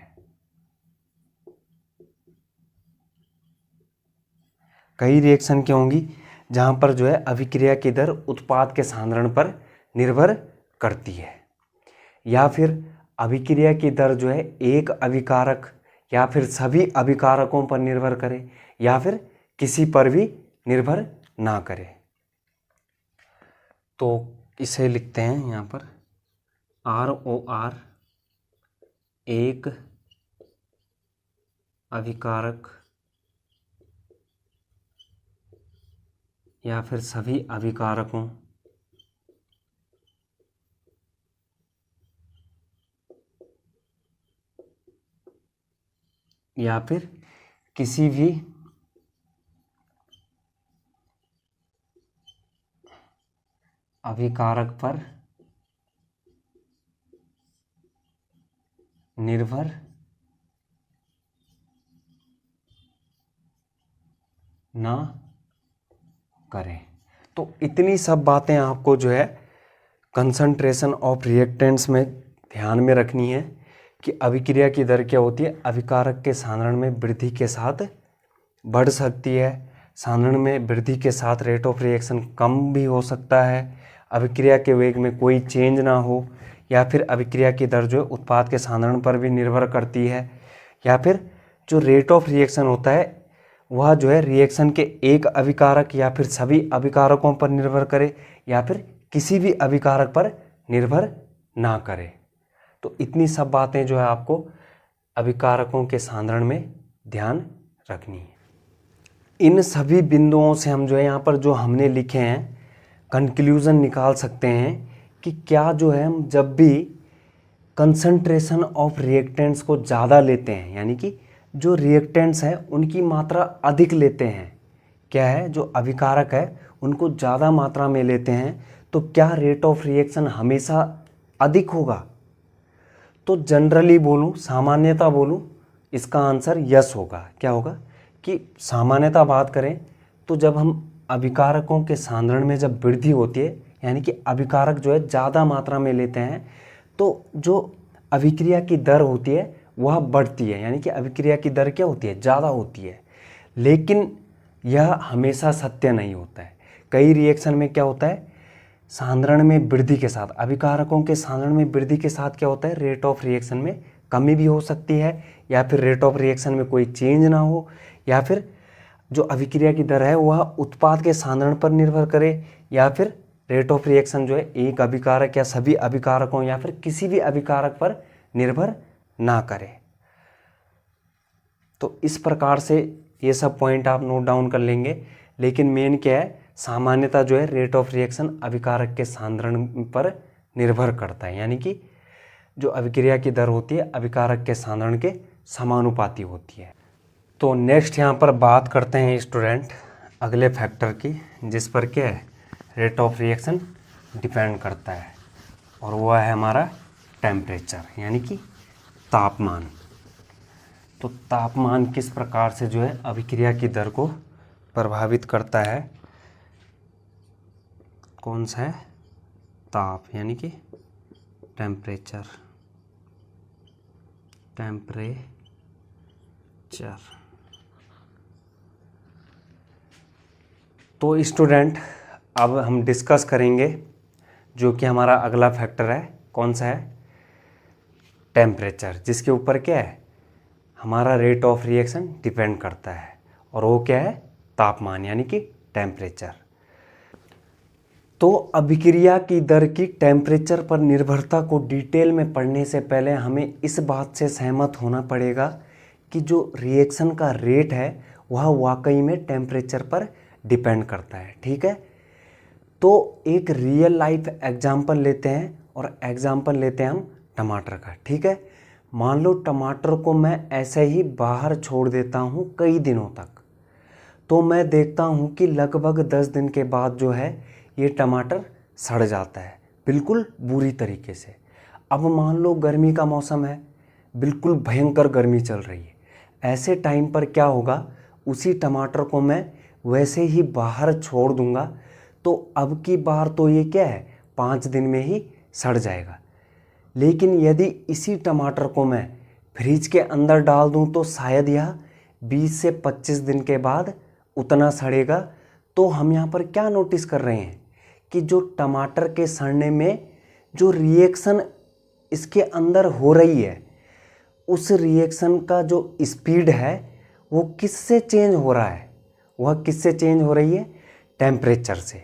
कई रिएक्शन क्या होंगी जहां पर जो है अभिक्रिया की दर उत्पाद के सांद्रण पर निर्भर करती है, या फिर अभिक्रिया की दर जो है एक अभिकारक या फिर सभी अभिकारकों पर निर्भर करे, या फिर किसी पर भी निर्भर ना करे। तो इसे लिखते हैं यहाँ पर ROR एक अभिकारक या फिर सभी अभिकारकों या फिर किसी भी अभिकारक पर निर्भर ना करें। तो इतनी सब बातें आपको जो है कंसंट्रेशन ऑफ रिएक्टेंट्स में ध्यान में रखनी है कि अभिक्रिया की दर क्या होती है, अभिकारक के सांद्रण में वृद्धि के साथ बढ़ सकती है, सांद्रण में वृद्धि के साथ रेट ऑफ रिएक्शन कम भी हो सकता है, अभिक्रिया के वेग में कोई चेंज ना हो, या फिर अभिक्रिया की दर जो उत्पाद के सांद्रण पर भी निर्भर करती है, या फिर जो रेट ऑफ रिएक्शन होता है वह जो है रिएक्शन के एक अभिकारक या फिर सभी अभिकारकों पर निर्भर करे, या फिर किसी भी अभिकारक पर निर्भर ना करे। तो इतनी सब बातें जो है आपको अभिकारकों के सांद्रण में ध्यान रखनी है। इन सभी बिंदुओं से हम जो है यहाँ पर जो हमने लिखे हैं कंक्लूजन निकाल सकते हैं कि क्या जो है हम जब भी कंसंट्रेशन ऑफ रिएक्टेंट्स को ज़्यादा लेते हैं, यानी कि जो रिएक्टेंट्स हैं उनकी मात्रा अधिक लेते हैं, क्या है जो अभिकारक है उनको ज़्यादा मात्रा में लेते हैं, तो क्या रेट ऑफ रिएक्शन हमेशा अधिक होगा? तो जनरली बोलूँ, सामान्यता बोलूँ, इसका आंसर यस होगा। क्या होगा कि सामान्यता बात करें तो जब हम अभिकारकों के सांद्रण में जब वृद्धि होती है, यानी कि अभिकारक जो है ज़्यादा मात्रा में लेते हैं, तो जो अभिक्रिया की दर होती है वह बढ़ती है, यानी कि अभिक्रिया की दर क्या होती है, ज़्यादा होती है। लेकिन यह हमेशा सत्य नहीं होता है। कई रिएक्शन में क्या होता है, सांद्रण में वृद्धि के साथ, अभिकारकों के सांद्रण में वृद्धि के साथ क्या होता है, रेट ऑफ रिएक्शन में कमी भी हो सकती है, या फिर रेट ऑफ रिएक्शन में कोई चेंज ना हो, या फिर जो अभिक्रिया की दर है वह उत्पाद के सांद्रण पर निर्भर करे, या फिर रेट ऑफ रिएक्शन जो है एक अभिकारक या सभी अभिकारकों या फिर किसी भी अभिकारक पर निर्भर ना करे। तो इस प्रकार से ये सब पॉइंट आप नोट डाउन कर लेंगे। लेकिन मेन क्या है, सामान्यता जो है रेट ऑफ रिएक्शन अभिकारक के सांद्रण पर निर्भर करता है, यानी कि जो अभिक्रिया की दर होती है अभिकारक के सांद्रण के समानुपाती होती है। तो नेक्स्ट यहाँ पर बात करते हैं स्टूडेंट अगले फैक्टर की, जिस पर क्या है रेट ऑफ रिएक्शन डिपेंड करता है, और वह है हमारा टेम्परेचर, यानी कि तापमान। तो तापमान किस प्रकार से जो है अभिक्रिया की दर को प्रभावित करता है, कौन सा है, ताप, यानी कि टेम्परेचर। तो स्टूडेंट अब हम डिस्कस करेंगे जो कि हमारा अगला फैक्टर है, कौन सा है, टेम्परेचर, जिसके ऊपर क्या है हमारा रेट ऑफ रिएक्शन डिपेंड करता है, और वो क्या है, तापमान, यानी कि टेम्परेचर। तो अभिक्रिया की दर की टेम्परेचर पर निर्भरता को डिटेल में पढ़ने से पहले हमें इस बात से सहमत होना पड़ेगा कि जो रिएक्शन का रेट है वह वाकई में टेम्परेचर पर डिपेंड करता है। ठीक है, तो एक रियल लाइफ एग्जाम्पल लेते हैं, और एग्जाम्पल लेते हैं हम टमाटर का। ठीक है, मान लो टमाटर को मैं ऐसे ही बाहर छोड़ देता हूँ कई दिनों तक, तो मैं देखता हूँ कि लगभग 10 दिन के बाद जो है ये टमाटर सड़ जाता है, बिल्कुल बुरी तरीके से। अब मान लो गर्मी का मौसम है, बिल्कुल भयंकर गर्मी चल रही है, ऐसे टाइम पर क्या होगा, उसी टमाटर को मैं वैसे ही बाहर छोड़ दूंगा तो अब की बार तो ये क्या है 5 दिन में ही सड़ जाएगा। लेकिन यदि इसी टमाटर को मैं फ्रिज के अंदर डाल दूं तो शायद यह 20 से 25 दिन के बाद उतना सड़ेगा। तो हम यहाँ पर क्या नोटिस कर रहे हैं कि जो टमाटर के सड़ने में जो रिएक्शन इसके अंदर हो रही है, उस रिएक्शन का जो स्पीड है वो किससे चेंज हो रहा है, वह किससे चेंज हो रही है, टेम्परेचर से।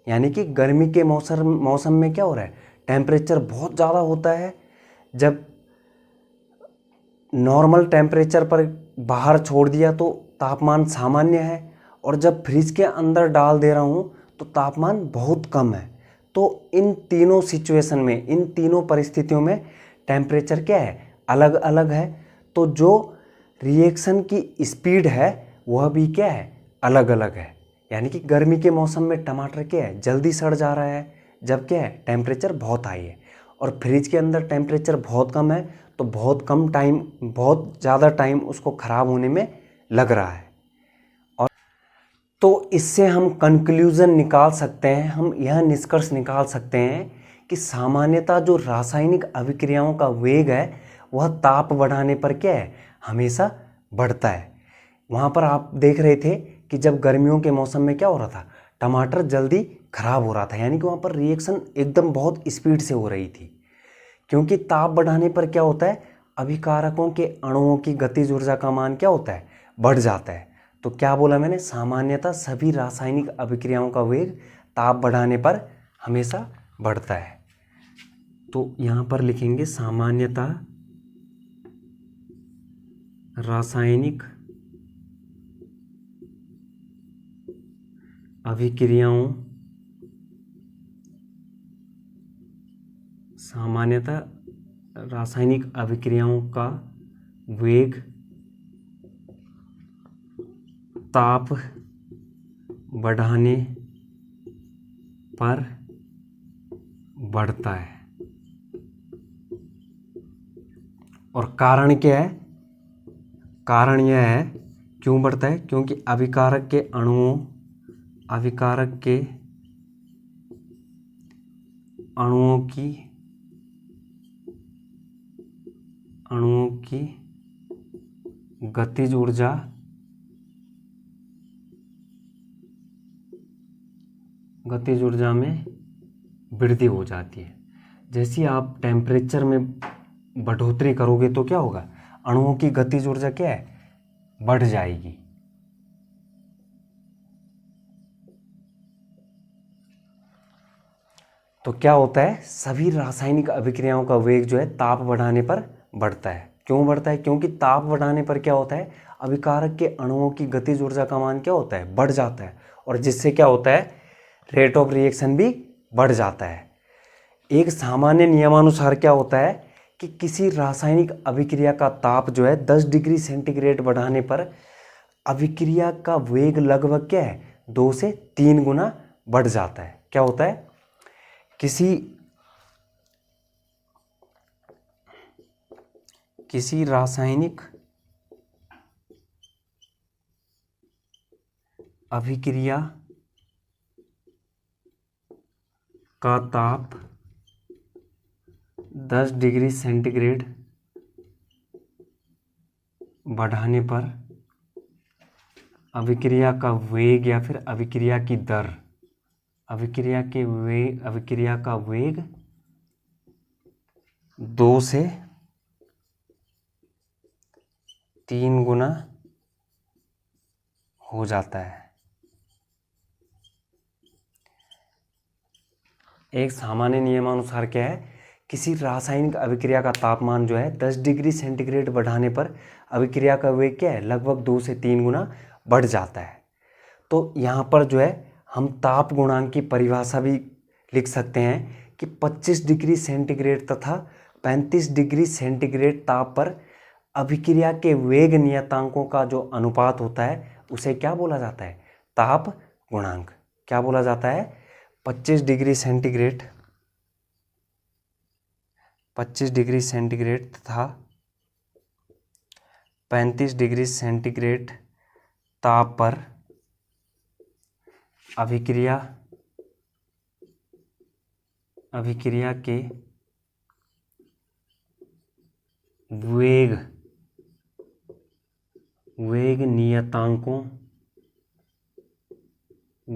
यानी कि गर्मी के मौसम में क्या हो रहा है, टेम्परेचर बहुत ज़्यादा होता है, जब नॉर्मल टेम्परेचर पर बाहर छोड़ दिया तो तापमान सामान्य है, और जब फ्रिज के अंदर डाल दे रहा हूँ तो तापमान बहुत कम है। तो इन तीनों सिचुएशन में, इन तीनों परिस्थितियों में टेम्परेचर क्या है, अलग अलग है। तो जो रिएक्शन की स्पीड है वह भी क्या है, अलग अलग है। यानी कि गर्मी के मौसम में टमाटर क्या है, जल्दी सड़ जा रहा है, जब क्या है टेम्परेचर बहुत हाई है, और फ्रिज के अंदर टेम्परेचर बहुत कम है, तो बहुत कम टाइम, बहुत ज़्यादा टाइम उसको ख़राब होने में लग रहा है। और तो इससे हम कंक्लूज़न निकाल सकते हैं, हम यह निष्कर्ष निकाल सकते हैं कि सामान्यतः जो रासायनिक अभिक्रियाओं का वेग है वह ताप बढ़ाने पर क्या है, हमेशा बढ़ता है। वहाँ पर आप देख रहे थे कि जब गर्मियों के मौसम में क्या हो रहा था, टमाटर जल्दी खराब हो रहा था, यानी कि वहाँ पर रिएक्शन एकदम बहुत स्पीड से हो रही थी। क्योंकि ताप बढ़ाने पर क्या होता है, अभिकारकों के अणुओं की गतिज ऊर्जा का मान क्या होता है, बढ़ जाता है। तो क्या बोला मैंने, सामान्यतः सभी रासायनिक अभिक्रियाओं का वेग ताप बढ़ाने पर हमेशा बढ़ता है। तो यहाँ पर लिखेंगे सामान्यतः रासायनिक अभिक्रियाओं, सामान्यतः रासायनिक अभिक्रियाओं का वेग ताप बढ़ाने पर बढ़ता है। और कारण क्या है, कारण यह है क्यों बढ़ता है, क्योंकि अभिकारक के अणुओं की गतिज ऊर्जा में वृद्धि हो जाती है। जैसे आप टेम्परेचर में बढ़ोतरी करोगे तो क्या होगा, अणुओं की गतिज ऊर्जा क्या है, बढ़ जाएगी। तो क्या होता है, सभी रासायनिक अभिक्रियाओं का वेग जो है ताप बढ़ाने पर बढ़ता है। क्यों बढ़ता है, क्योंकि ताप बढ़ाने पर क्या होता है, अभिकारक के अणुओं की गतिज ऊर्जा का मान क्या होता है, बढ़ जाता है, और जिससे क्या होता है, रेट ऑफ रिएक्शन भी बढ़ जाता है। एक सामान्य नियमानुसार क्या होता है कि किसी रासायनिक अभिक्रिया का ताप जो है 10 डिग्री सेंटीग्रेड बढ़ाने पर अभिक्रिया का वेग लगभग क्या है 2 से 3 गुना बढ़ जाता है। क्या होता है, किसी रासायनिक अभिक्रिया का ताप 10 डिग्री सेंटीग्रेड बढ़ाने पर अभिक्रिया का वेग या फिर अभिक्रिया की दर, अभिक्रिया का वेग 2 से 3 गुना हो जाता है। एक सामान्य नियमानुसार क्या है, किसी रासायनिक अभिक्रिया का तापमान जो है 10 डिग्री सेंटीग्रेड बढ़ाने पर अभिक्रिया का वेग क्या है लगभग 2 से 3 गुना बढ़ जाता है। तो यहाँ पर जो है हम ताप गुणांक की परिभाषा भी लिख सकते हैं कि 25 डिग्री सेंटीग्रेड तथा 35 डिग्री सेंटीग्रेड ताप पर अभिक्रिया के वेग नियतांकों का जो अनुपात होता है उसे क्या बोला जाता है, ताप गुणांक। क्या बोला जाता है, 25 डिग्री सेंटीग्रेड तथा 35 डिग्री सेंटीग्रेड ताप पर अभिक्रिया के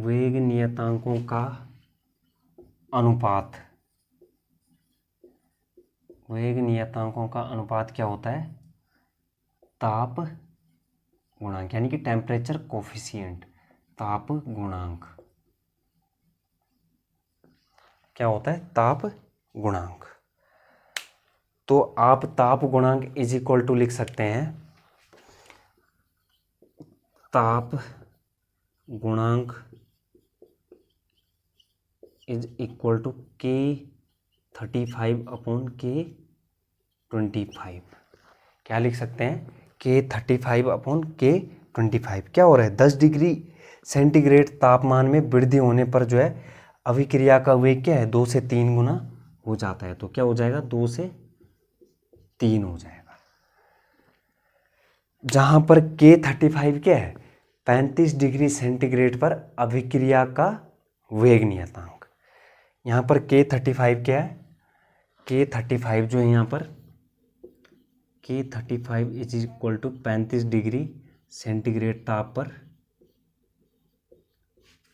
वेग नियतांकों का अनुपात, वेग नियतांकों का अनुपात क्या होता है, ताप गुणांक, यानी कि टेम्परेचर कोफिशिएंट, ताप गुणांक। क्या होता है, ताप गुणांक। तो आप ताप गुणांक इज इक्वल टू लिख सकते हैं, ताप गुणांक इज इक्वल टू K35/K25। क्या लिख सकते हैं, K35/K25। क्या हो रहा है, 10 डिग्री सेंटीग्रेड तापमान में वृद्धि होने पर जो है अभिक्रिया का वेग क्या है 2 से 3 गुना हो जाता है। तो क्या हो जाएगा, 2 से 3 हो जाएगा। जहां पर K35 क्या है, 35 डिग्री सेंटीग्रेड पर अभिक्रिया का वेग नियतांक। यहाँ पर K35 क्या है, K35 जो है यहाँ पर K35 is equal to 35 degree centigrade ताप पर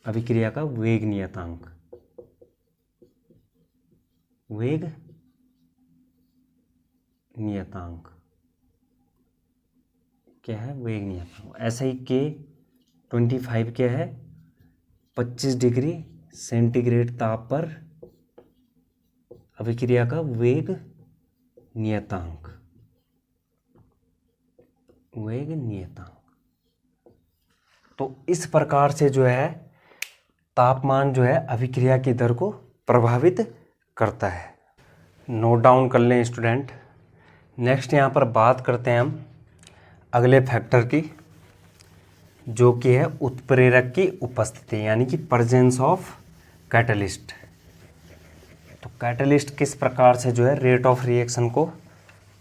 अभिक्रिया का वेग नियतांक, वेग नियतांक क्या है, वेग नियतांक। ऐसा ही K25 क्या है, 25 डिग्री सेंटीग्रेड ताप पर अभिक्रिया का वेग नियतांक, वेग नियतांक। तो इस प्रकार से जो है तापमान जो है अभिक्रिया की दर को प्रभावित करता है। नोट डाउन कर लें स्टूडेंट। नेक्स्ट यहाँ पर बात करते हैं हम अगले फैक्टर की, जो कि है उत्प्रेरक की उपस्थिति, यानी कि प्रेजेंस ऑफ कैटलिस्ट। तो कैटलिस्ट किस प्रकार से जो है रेट ऑफ रिएक्शन को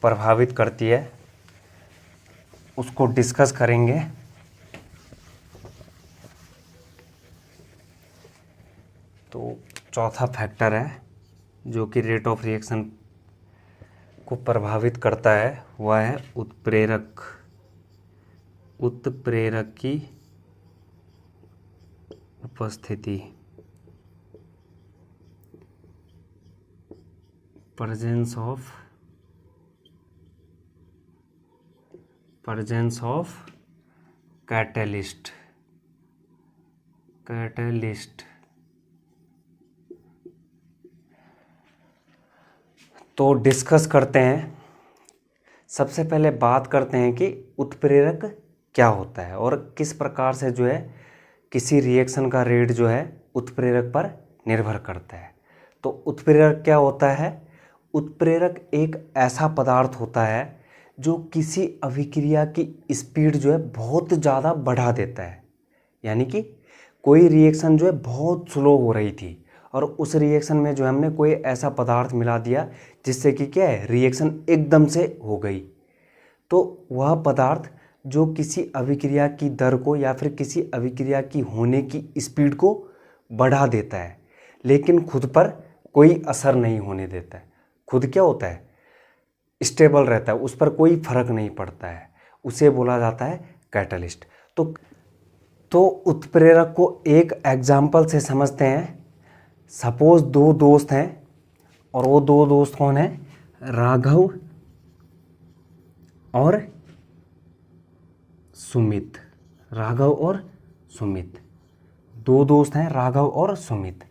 प्रभावित करती है उसको डिस्कस करेंगे। तो चौथा फैक्टर है जो कि रेट ऑफ रिएक्शन को प्रभावित करता है वह है उत्प्रेरक की उपस्थिति, प्रेजेंस ऑफ कैटलिस्ट। तो डिस्कस करते हैं। सबसे पहले बात करते हैं कि उत्प्रेरक क्या होता है और किस प्रकार से जो है किसी रिएक्शन का रेट जो है उत्प्रेरक पर निर्भर करता है। तो उत्प्रेरक क्या होता है? उत्प्रेरक एक ऐसा पदार्थ होता है जो किसी अभिक्रिया की स्पीड जो है बहुत ज़्यादा बढ़ा देता है। यानी कि कोई रिएक्शन जो है बहुत स्लो हो रही थी और उस रिएक्शन में जो हमने कोई ऐसा पदार्थ मिला दिया जिससे कि क्या है, रिएक्शन एकदम से हो गई। तो वह पदार्थ जो किसी अभिक्रिया की दर को या फिर किसी अभिक्रिया की होने की स्पीड को बढ़ा देता है, लेकिन खुद पर कोई असर नहीं होने देता है। खुद क्या होता है? स्टेबल रहता है, उस पर कोई फर्क नहीं पड़ता है, उसे बोला जाता है कैटलिस्ट। तो उत्प्रेरक को एक एग्जाम्पल से समझते हैं। सपोज दो दोस्त हैं और वो दो दोस्त कौन है? राघव और सुमित। राघव और सुमित दो दोस्त हैं, राघव और सुमित।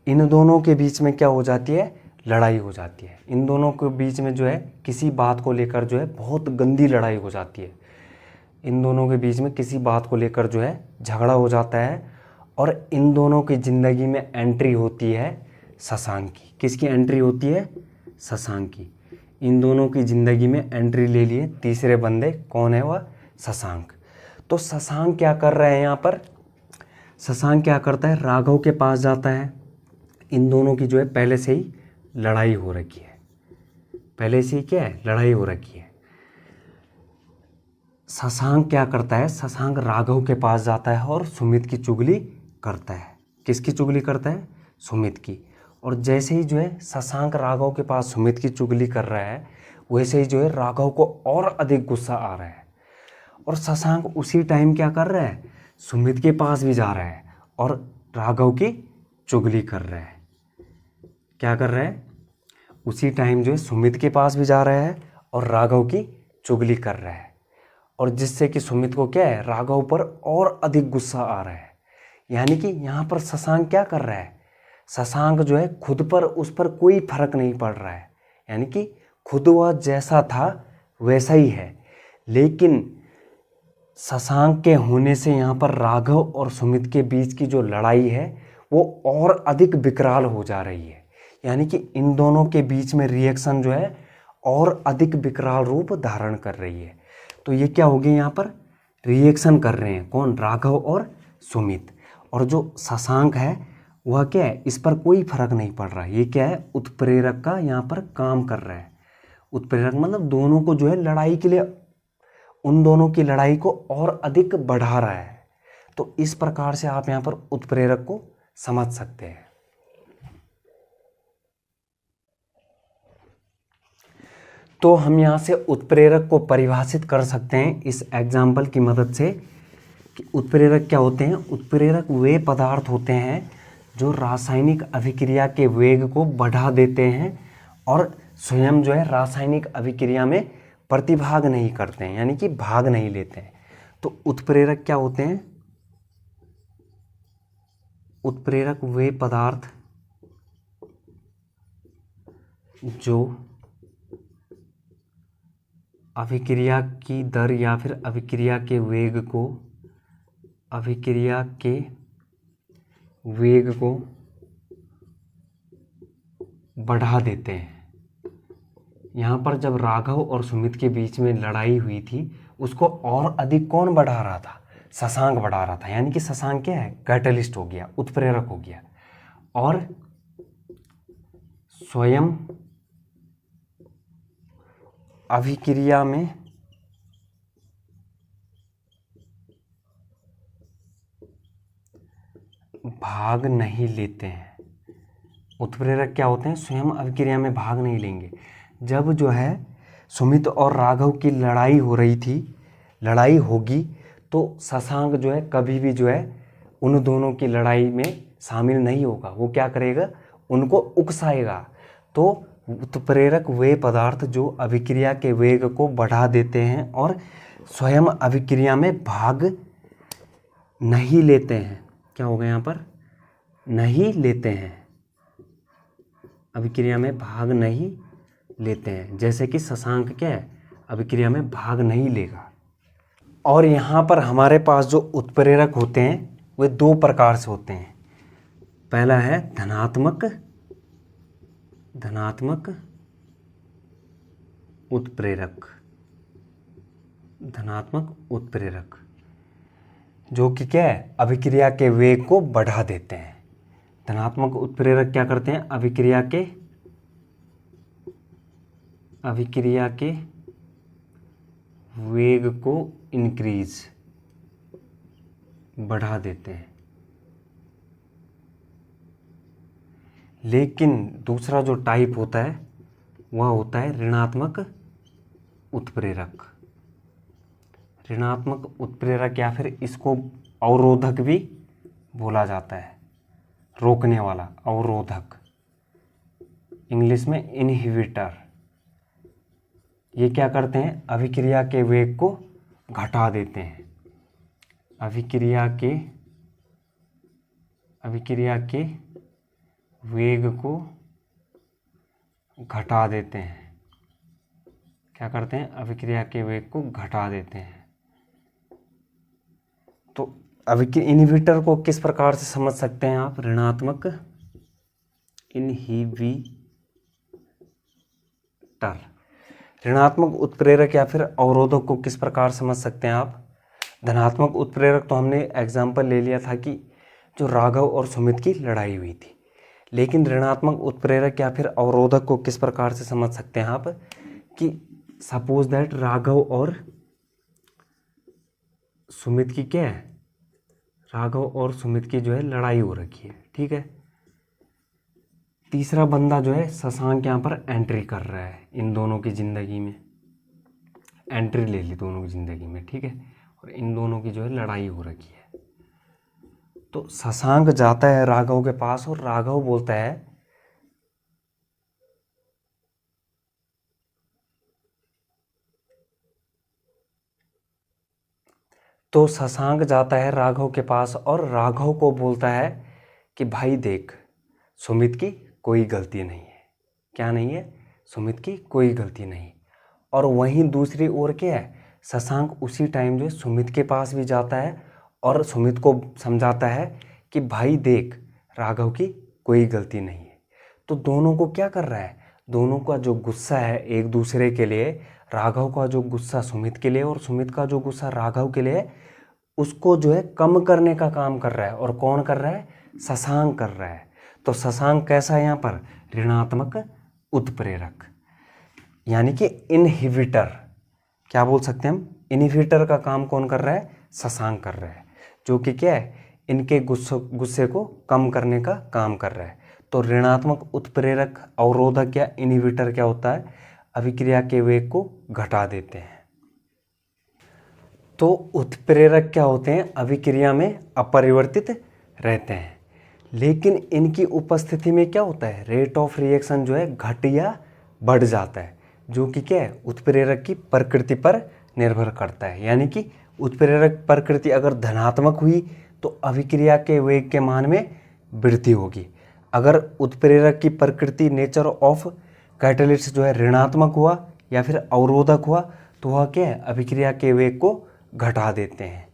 इन दोनों के बीच में क्या हो जाती है? लड़ाई हो जाती है। इन दोनों के बीच में जो है किसी बात को लेकर जो है बहुत गंदी लड़ाई हो जाती है। इन दोनों के बीच में किसी बात को लेकर जो है झगड़ा हो जाता है और इन दोनों की ज़िंदगी में एंट्री होती है शशांक की। किसकी एंट्री होती है? शशांक की। इन दोनों की ज़िंदगी में एंट्री ले लिए तीसरे बंदे। कौन है वह? शशांक। तो शशांक क्या कर रहे हैं यहाँ पर? शशांक क्या करता है? राघव के पास जाता है। इन दोनों की जो है पहले से ही लड़ाई हो रखी है। पहले से ही क्या है? लड़ाई हो रखी है। शशांक क्या करता है? शशांक राघव के पास जाता है और सुमित की चुगली करता है। किसकी चुगली करता है? सुमित की। और जैसे ही जो है शशांक राघव के पास सुमित की चुगली कर रहा है, वैसे ही जो है राघव को और अधिक गुस्सा आ रहा है और शशांक उसी टाइम क्या कर रहा है? सुमित के पास भी जा रहा है और राघव की चुगली कर रहा है। क्या कर रहा है? उसी टाइम जो है सुमित के पास भी जा रहा है और राघव की चुगली कर रहा है, और जिससे कि सुमित को क्या है? राघव पर और अधिक गुस्सा आ रहा है। यानी कि यहाँ पर शशांक क्या कर रहा है? शशांक जो है खुद पर, उस पर कोई फर्क नहीं पड़ रहा है। यानी कि खुद वह जैसा था वैसा ही है, लेकिन शशांक के होने से यहाँ पर राघव और सुमित के बीच की जो लड़ाई है वो और अधिक विकराल हो जा रही है। यानी कि इन दोनों के बीच में रिएक्शन जो है और अधिक विकराल रूप धारण कर रही है। तो ये क्या हो गया? यहाँ पर रिएक्शन कर रहे हैं। कौन? राघव और सुमित। और जो शशांक है वह क्या है? इस पर कोई फर्क नहीं पड़ रहा है। ये क्या है? उत्प्रेरक का यहाँ पर काम कर रहा है। उत्प्रेरक मतलब दोनों को जो है लड़ाई के लिए, उन दोनों की लड़ाई को और अधिक बढ़ा रहा है। तो इस प्रकार से आप यहाँ पर उत्प्रेरक को समझ सकते हैं। तो हम यहाँ से उत्प्रेरक को परिभाषित कर सकते हैं इस एग्जाम्पल की मदद से कि उत्प्रेरक क्या होते हैं। उत्प्रेरक वे पदार्थ होते हैं जो रासायनिक अभिक्रिया के वेग को बढ़ा देते हैं और स्वयं जो है रासायनिक अभिक्रिया में प्रतिभाग नहीं करते हैं, यानी कि भाग नहीं लेते हैं। तो उत्प्रेरक क्या होते हैं? उत्प्रेरक वे पदार्थ जो अभिक्रिया की दर या फिर अभिक्रिया के वेग को बढ़ा देते हैं। यहाँ पर जब राघव और सुमित के बीच में लड़ाई हुई थी, उसको और अधिक कौन बढ़ा रहा था? शशांक बढ़ा रहा था। यानी कि शशांक क्या है? कैटलिस्ट हो गया, उत्प्रेरक हो गया, और स्वयं अभिक्रिया में भाग नहीं लेते हैं। उत्प्रेरक क्या होते हैं? स्वयं अभिक्रिया में भाग नहीं लेंगे। जब जो है सुमित और राघव की लड़ाई हो रही थी, लड़ाई होगी, तो शशांक जो है कभी भी जो है उन दोनों की लड़ाई में शामिल नहीं होगा। वो क्या करेगा? उनको उकसाएगा। तो उत्प्रेरक वे पदार्थ जो अभिक्रिया के वेग को बढ़ा देते हैं और स्वयं अभिक्रिया में भाग नहीं लेते हैं। क्या होगा यहाँ पर? नहीं लेते हैं, अभिक्रिया में भाग नहीं लेते हैं। जैसे कि शशांक क्या है? अभिक्रिया में भाग नहीं लेगा। और यहाँ पर हमारे पास जो उत्प्रेरक होते हैं वे दो प्रकार से होते हैं। पहला है धनात्मक धनात्मक उत्प्रेरक, धनात्मक उत्प्रेरक जो कि क्या है, अभिक्रिया के वेग को बढ़ा देते हैं। धनात्मक उत्प्रेरक क्या करते हैं, अभिक्रिया के वेग को इंक्रीज, बढ़ा देते हैं। लेकिन दूसरा जो टाइप होता है वह होता है ऋणात्मक उत्प्रेरक। ऋणात्मक उत्प्रेरक या फिर इसको अवरोधक भी बोला जाता है, रोकने वाला, अवरोधक, इंग्लिश में इनहिबिटर। ये क्या करते हैं, अभिक्रिया के वेग को घटा देते हैं, अभिक्रिया के वेग को घटा देते हैं। क्या करते हैं, अभिक्रिया के वेग को घटा देते हैं। तो इनहिबिटर को किस प्रकार से समझ सकते हैं आप, ऋणात्मक इनहिबिटर, ऋणात्मक उत्प्रेरक या फिर अवरोधक को किस प्रकार समझ सकते हैं आप। धनात्मक उत्प्रेरक तो हमने एग्जाम्पल ले लिया था कि जो राघव और सुमित की लड़ाई हुई थी। लेकिन ऋणात्मक उत्प्रेरक या फिर अवरोधक को किस प्रकार से समझ सकते हैं आप, कि सपोज दैट राघव और सुमित की क्या है, राघव और सुमित की जो है लड़ाई हो रखी है, ठीक है। तीसरा बंदा जो है शशांक यहाँ पर एंट्री कर रहा है, इन दोनों की ज़िंदगी में एंट्री ले ली दोनों की ज़िंदगी में, ठीक है। और इन दोनों की जो है लड़ाई हो रखी है। तो शशांक जाता है राघव के पास और राघव बोलता है तो शशांक जाता है राघव के पास और राघव को बोलता है कि भाई देख, सुमित की कोई गलती नहीं है। क्या नहीं है, सुमित की कोई गलती नहीं। और वहीं दूसरी ओर क्या है, शशांक उसी टाइम जो सुमित के पास भी जाता है और सुमित को समझाता है कि भाई देख, राघव की कोई गलती नहीं है। तो दोनों को क्या कर रहा है, दोनों का जो गुस्सा है एक दूसरे के लिए, राघव का जो गुस्सा सुमित के लिए और सुमित का जो गुस्सा राघव के लिए, उसको जो है कम करने का काम कर रहा है। और कौन कर रहा है, शशांक कर रहा है। तो शशांक कैसा है यहाँ पर, ऋणात्मक उत्प्रेरक, यानी कि इनहिबिटर। क्या बोल सकते हैं हम, इनहिबिटर का काम कौन कर रहा है, शशांक कर रहा है, जो कि क्या है, इनके गुस्से को कम करने का काम कर रहा है। तो ऋणात्मक उत्प्रेरक, अवरोधक या इनहिबिटर क्या होता है, अभिक्रिया के वेग को घटा देते हैं। तो उत्प्रेरक क्या होते हैं, अभिक्रिया में अपरिवर्तित रहते हैं। लेकिन इनकी उपस्थिति में क्या होता है, रेट ऑफ रिएक्शन जो है घट या बढ़ जाता है, जो कि क्या है, उत्प्रेरक की प्रकृति पर निर्भर करता है। यानी कि उत्प्रेरक प्रकृति अगर धनात्मक हुई तो अभिक्रिया के वेग के मान में वृद्धि होगी। अगर उत्प्रेरक की प्रकृति, नेचर ऑफ कैटलिस्ट जो है ऋणात्मक हुआ या फिर अवरोधक हुआ, तो वह क्या है, अभिक्रिया के वेग को घटा देते हैं।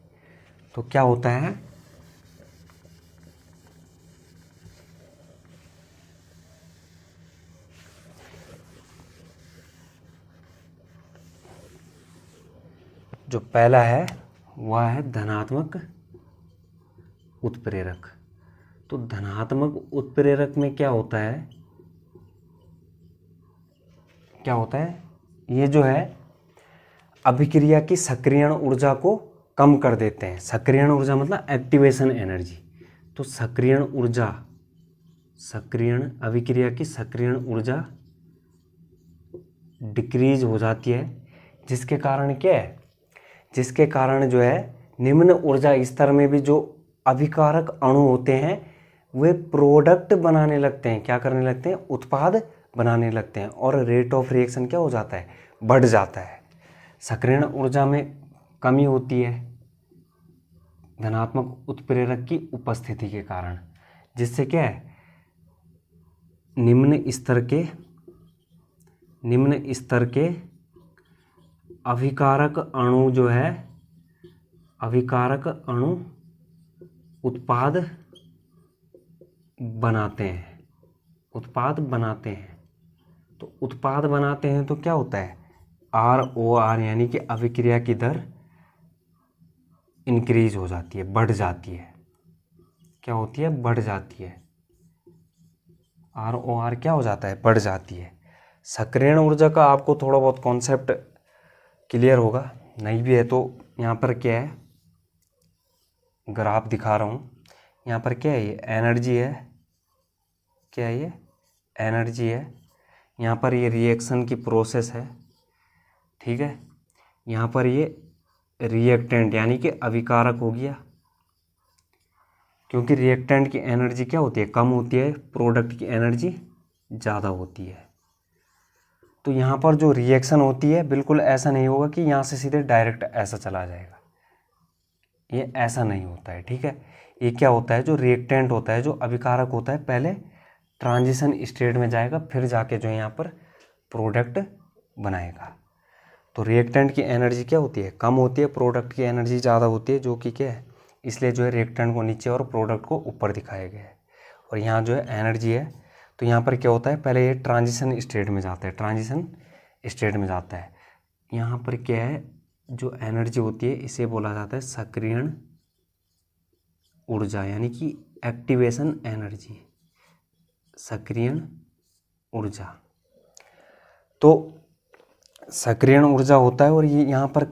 तो क्या होता है, जो पहला है वह है धनात्मक उत्प्रेरक। तो धनात्मक उत्प्रेरक में क्या होता है, ये जो है अभिक्रिया की सक्रियण ऊर्जा को कम कर देते हैं। सक्रियण ऊर्जा मतलब एक्टिवेशन एनर्जी। तो अभिक्रिया की सक्रियण ऊर्जा डिक्रीज हो जाती है, जिसके कारण क्या है, जिसके कारण जो है निम्न ऊर्जा स्तर में भी जो अभिकारक अणु होते हैं वे प्रोडक्ट बनाने लगते हैं। क्या करने लगते हैं, उत्पाद बनाने लगते हैं। और रेट ऑफ रिएक्शन क्या हो जाता है, बढ़ जाता है। सक्रियण ऊर्जा में कमी होती है धनात्मक उत्प्रेरक की उपस्थिति के कारण, जिससे क्या है, निम्न स्तर के अभिकारक अणु जो है, अभिकारक अणु उत्पाद बनाते हैं। तो उत्पाद बनाते हैं तो क्या होता है, ROR यानी कि अभिक्रिया की दर इंक्रीज हो जाती है, बढ़ जाती है। क्या होती है, बढ़ जाती है। ROR क्या हो जाता है, बढ़ जाती है। सक्रियण ऊर्जा का आपको थोड़ा बहुत कॉन्सेप्ट क्लियर होगा, नहीं भी है तो यहाँ पर क्या है, ग्राफ दिखा रहा हूँ। यहाँ पर क्या है, ये एनर्जी है, क्या है ये, एनर्जी है। यहाँ पर ये रिएक्शन की प्रोसेस है, ठीक है। यहाँ पर ये रिएक्टेंट यानी कि अभिकारक हो गया, क्योंकि रिएक्टेंट की एनर्जी क्या होती है, कम होती है, प्रोडक्ट की एनर्जी ज़्यादा होती है। तो यहाँ पर जो रिएक्शन होती है बिल्कुल ऐसा नहीं होगा कि यहाँ से सीधे डायरेक्ट ऐसा चला जाएगा, ये ऐसा नहीं होता है, ठीक है। ये क्या होता है, जो रिएक्टेंट होता है, जो अभिकारक होता है, पहले ट्रांजिशन स्टेट में जाएगा, फिर जाके जो है यहाँ पर प्रोडक्ट बनाएगा। तो रिएक्टेंट की एनर्जी क्या होती है, कम होती है, प्रोडक्ट की एनर्जी ज़्यादा होती है, जो कि क्या है, इसलिए जो है रिएक्टेंट को नीचे और प्रोडक्ट को ऊपर दिखाया गया है। और यहाँ जो है एनर्जी है, तो यहाँ पर क्या होता है, पहले ये ट्रांजिशन स्टेट में जाता है, ट्रांजिशन स्टेट में जाता है। यहाँ पर क्या है, जो एनर्जी होती है इसे बोला जाता है सक्रियण ऊर्जा यानी कि एक्टिवेशन एनर्जी, सक्रियण ऊर्जा। तो सक्रियण ऊर्जा होता है और ये यहाँ पर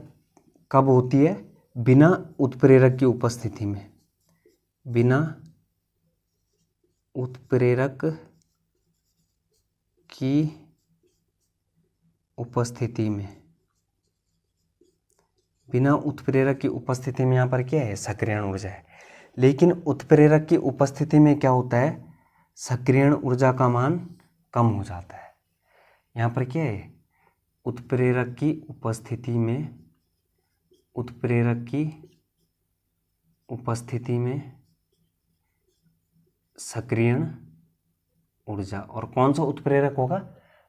कब होती है, बिना उत्प्रेरक की उपस्थिति में, बिना उत्प्रेरक की उपस्थिति में, बिना उत्प्रेरक की उपस्थिति में यहाँ पर क्या है, सक्रियण ऊर्जा है। लेकिन उत्प्रेरक की उपस्थिति में क्या होता है, सक्रियण ऊर्जा का मान कम हो जाता है। यहाँ पर क्या है, उत्प्रेरक की उपस्थिति में, उत्प्रेरक की उपस्थिति में सक्रियण ऊर्जा। और कौन सा उत्प्रेरक होगा,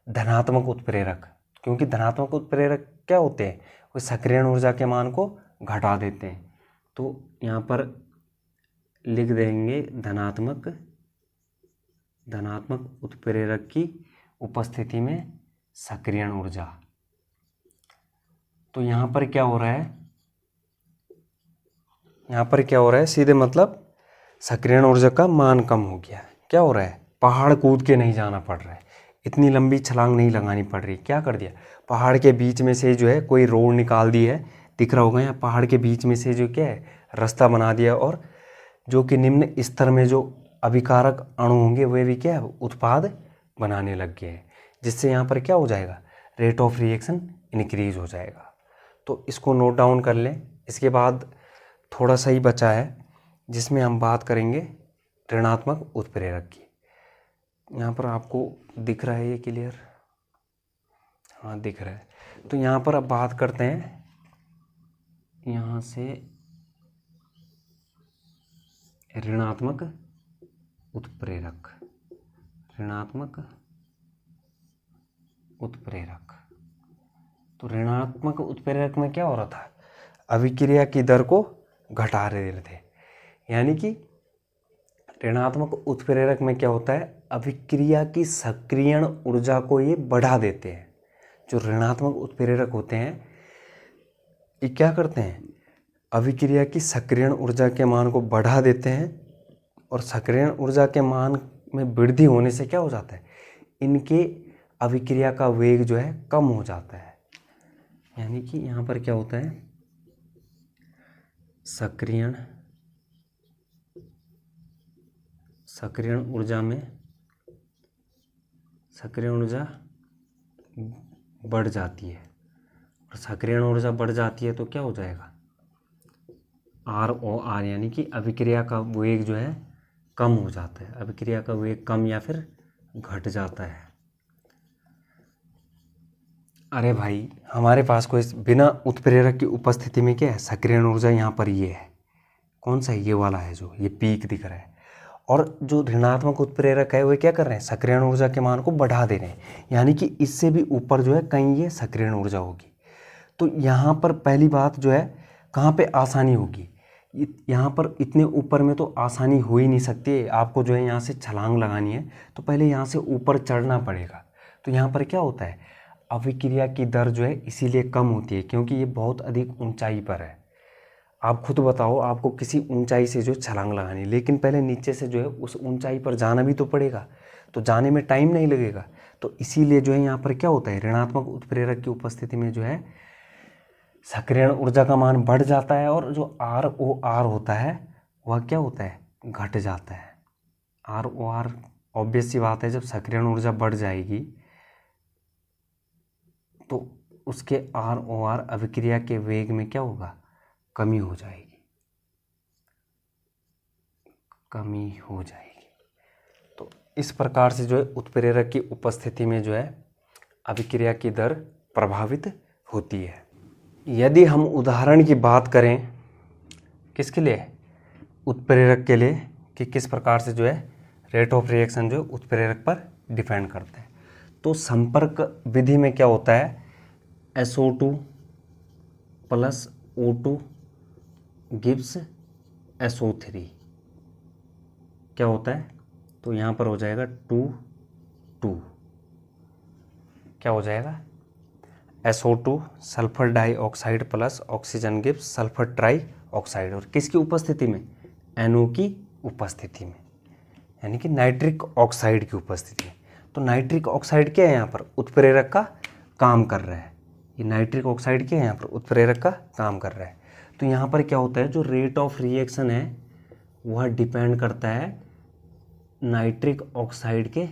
धनात्मक उत्प्रेरक, क्योंकि धनात्मक उत्प्रेरक क्या होते हैं, वो सक्रियण ऊर्जा के मान को घटा देते हैं। तो यहाँ पर लिख देंगे धनात्मक, धनात्मक उत्प्रेरक की उपस्थिति में सक्रियण ऊर्जा। तो यहाँ पर क्या हो रहा है, यहाँ पर क्या हो रहा है, सीधे मतलब सक्रियण ऊर्जा का मान कम हो गया। क्या हो रहा है, पहाड़ कूद के नहीं जाना पड़ रहा है, इतनी लंबी छलांग नहीं लगानी पड़ रही। क्या कर दिया, पहाड़ के बीच में से जो है कोई रोड निकाल दी है, दिख रहा होगा यहाँ, पहाड़ के बीच में से जो क्या है रास्ता बना दिया, और जो कि निम्न स्तर में जो अभिकारक अणु होंगे वे भी क्या है, उत्पाद बनाने लग गए हैं, जिससे यहाँ पर क्या हो जाएगा, रेट ऑफ रिएक्शन इंक्रीज हो जाएगा। तो इसको नोट डाउन कर लें। इसके बाद थोड़ा सा ही बचा है जिसमें हम बात करेंगे ऋणात्मक उत्प्रेरक की। यहाँ पर आपको दिख रहा है ये क्लियर, हाँ दिख रहा है। तो यहाँ पर अब बात करते हैं, यहाँ से ऋणात्मक उत्प्रेरक, ऋणात्मक उत्प्रेरक। तो ऋणात्मक उत्प्रेरक में क्या हो रहा था, अभिक्रिया की दर को घटा रहे थे, यानी कि ऋणात्मक उत्प्रेरक में क्या होता है, अभिक्रिया की सक्रियण ऊर्जा को ये बढ़ा देते हैं। जो ऋणात्मक उत्प्रेरक होते हैं ये क्या करते हैं, अभिक्रिया की सक्रियण ऊर्जा के मान को बढ़ा देते हैं, और सक्रियण ऊर्जा के मान में वृद्धि होने से क्या हो जाता है, इनके अभिक्रिया का वेग जो है कम हो जाता है। यानी कि यहाँ पर क्या होता है, सक्रियण ऊर्जा में, सक्रियण ऊर्जा बढ़ जाती है, और सक्रियण ऊर्जा बढ़ जाती है तो क्या हो जाएगा, ROR यानी कि अभिक्रिया का वेग जो है कम हो जाता है, अभिक्रिया का वेग कम या फिर घट जाता है। अरे भाई हमारे पास कोई बिना उत्प्रेरक की उपस्थिति में क्या है, सक्रियण ऊर्जा यहाँ पर ये है, कौन सा है, ये वाला है जो ये पीक दिख रहा है। और जो ऋणात्मक उत्प्रेरक है वो क्या कर रहे हैं, सक्रियण ऊर्जा के मान को बढ़ा दे रहे हैं, यानी कि इससे भी ऊपर जो है कहीं ये सक्रियण ऊर्जा होगी। तो यहाँ पर पहली बात जो है कहाँ पे आसानी होगी, यहाँ पर इतने ऊपर में तो आसानी हो ही नहीं सकती है। आपको जो है यहाँ से छलांग लगानी है तो पहले यहाँ से ऊपर चढ़ना पड़ेगा। तो यहाँ पर क्या होता है, अभिक्रिया की दर जो है इसीलिए कम होती है क्योंकि ये बहुत अधिक ऊंचाई पर है। आप खुद बताओ, आपको किसी ऊंचाई से जो छलांग लगानी, लेकिन पहले नीचे से जो है उस ऊंचाई पर जाना भी तो पड़ेगा, तो जाने में टाइम नहीं लगेगा। तो इसीलिए जो है यहाँ पर क्या होता है, ऋणात्मक उत्प्रेरक की उपस्थिति में जो है सक्रियण ऊर्जा का मान बढ़ जाता है और जो ROR होता है वह क्या होता है, घट जाता है। ROR ऑब्वियस सी बात है, जब सक्रियण ऊर्जा बढ़ जाएगी तो उसके ROR अभिक्रिया के वेग में क्या होगा, कमी हो जाएगी, कमी हो जाएगी। तो इस प्रकार से जो है उत्प्रेरक की उपस्थिति में जो है अभिक्रिया की दर प्रभावित होती है। यदि हम उदाहरण की बात करें किसके लिए, उत्प्रेरक के लिए, कि किस प्रकार से जो है रेट ऑफ रिएक्शन जो उत्प्रेरक पर डिपेंड करता है, तो संपर्क विधि में क्या होता है, SO2 plus O2 gives SO3 क्या होता है, तो यहाँ पर हो जाएगा 2 क्या हो जाएगा, SO2 sulphur dioxide plus oxygen gives sulphur try oxide, और किसकी उपस्थिति में, NO की उपस्थिति में, यानी कि नाइट्रिक ऑक्साइड की उपस्थिति में। तो नाइट्रिक ऑक्साइड क्या है, यहाँ पर उत्प्रेरक का काम कर रहा है। ये नाइट्रिक ऑक्साइड क्या है, यहाँ पर उत्प्रेरक का काम कर रहा है। तो यहाँ पर क्या होता है, जो रेट ऑफ रिएक्शन है वह डिपेंड करता है नाइट्रिक ऑक्साइड के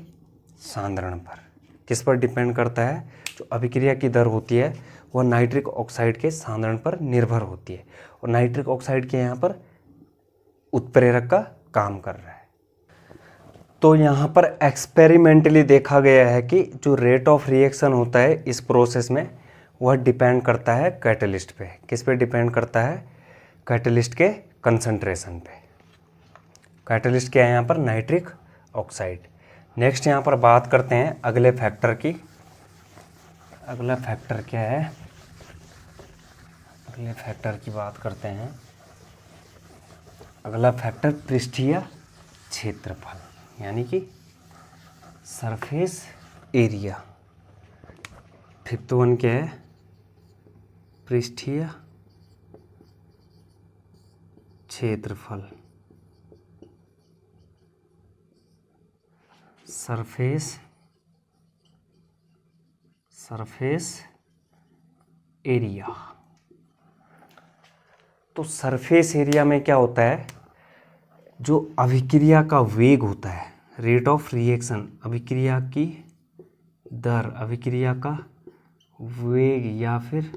सांद्रण पर। किस पर डिपेंड करता है, जो अभिक्रिया की दर होती है वह नाइट्रिक ऑक्साइड के सांद्रण पर निर्भर होती है, और नाइट्रिक ऑक्साइड के यहाँ पर उत्प्रेरक का काम कर रहा है। तो यहाँ पर एक्सपेरिमेंटली देखा गया है कि जो रेट ऑफ रिएक्शन होता है इस प्रोसेस में वह डिपेंड करता है कैटलिस्ट पे। किस पे डिपेंड करता है, कैटलिस्ट के कंसंट्रेशन पे। कैटलिस्ट क्या है यहाँ पर, नाइट्रिक ऑक्साइड। नेक्स्ट यहाँ पर बात करते हैं अगले फैक्टर की। अगला फैक्टर क्या है, अगले फैक्टर की बात करते हैं। अगला फैक्टर पृष्ठीय क्षेत्रफल, यानी कि सरफेस एरिया। फिफ्थ वन क्या है, पृष्ठीय क्षेत्रफल, सरफेस एरिया। तो सरफेस एरिया में क्या होता है, जो अभिक्रिया का वेग होता है, रेट ऑफ रिएक्शन, अभिक्रिया की दर, अभिक्रिया का वेग या फिर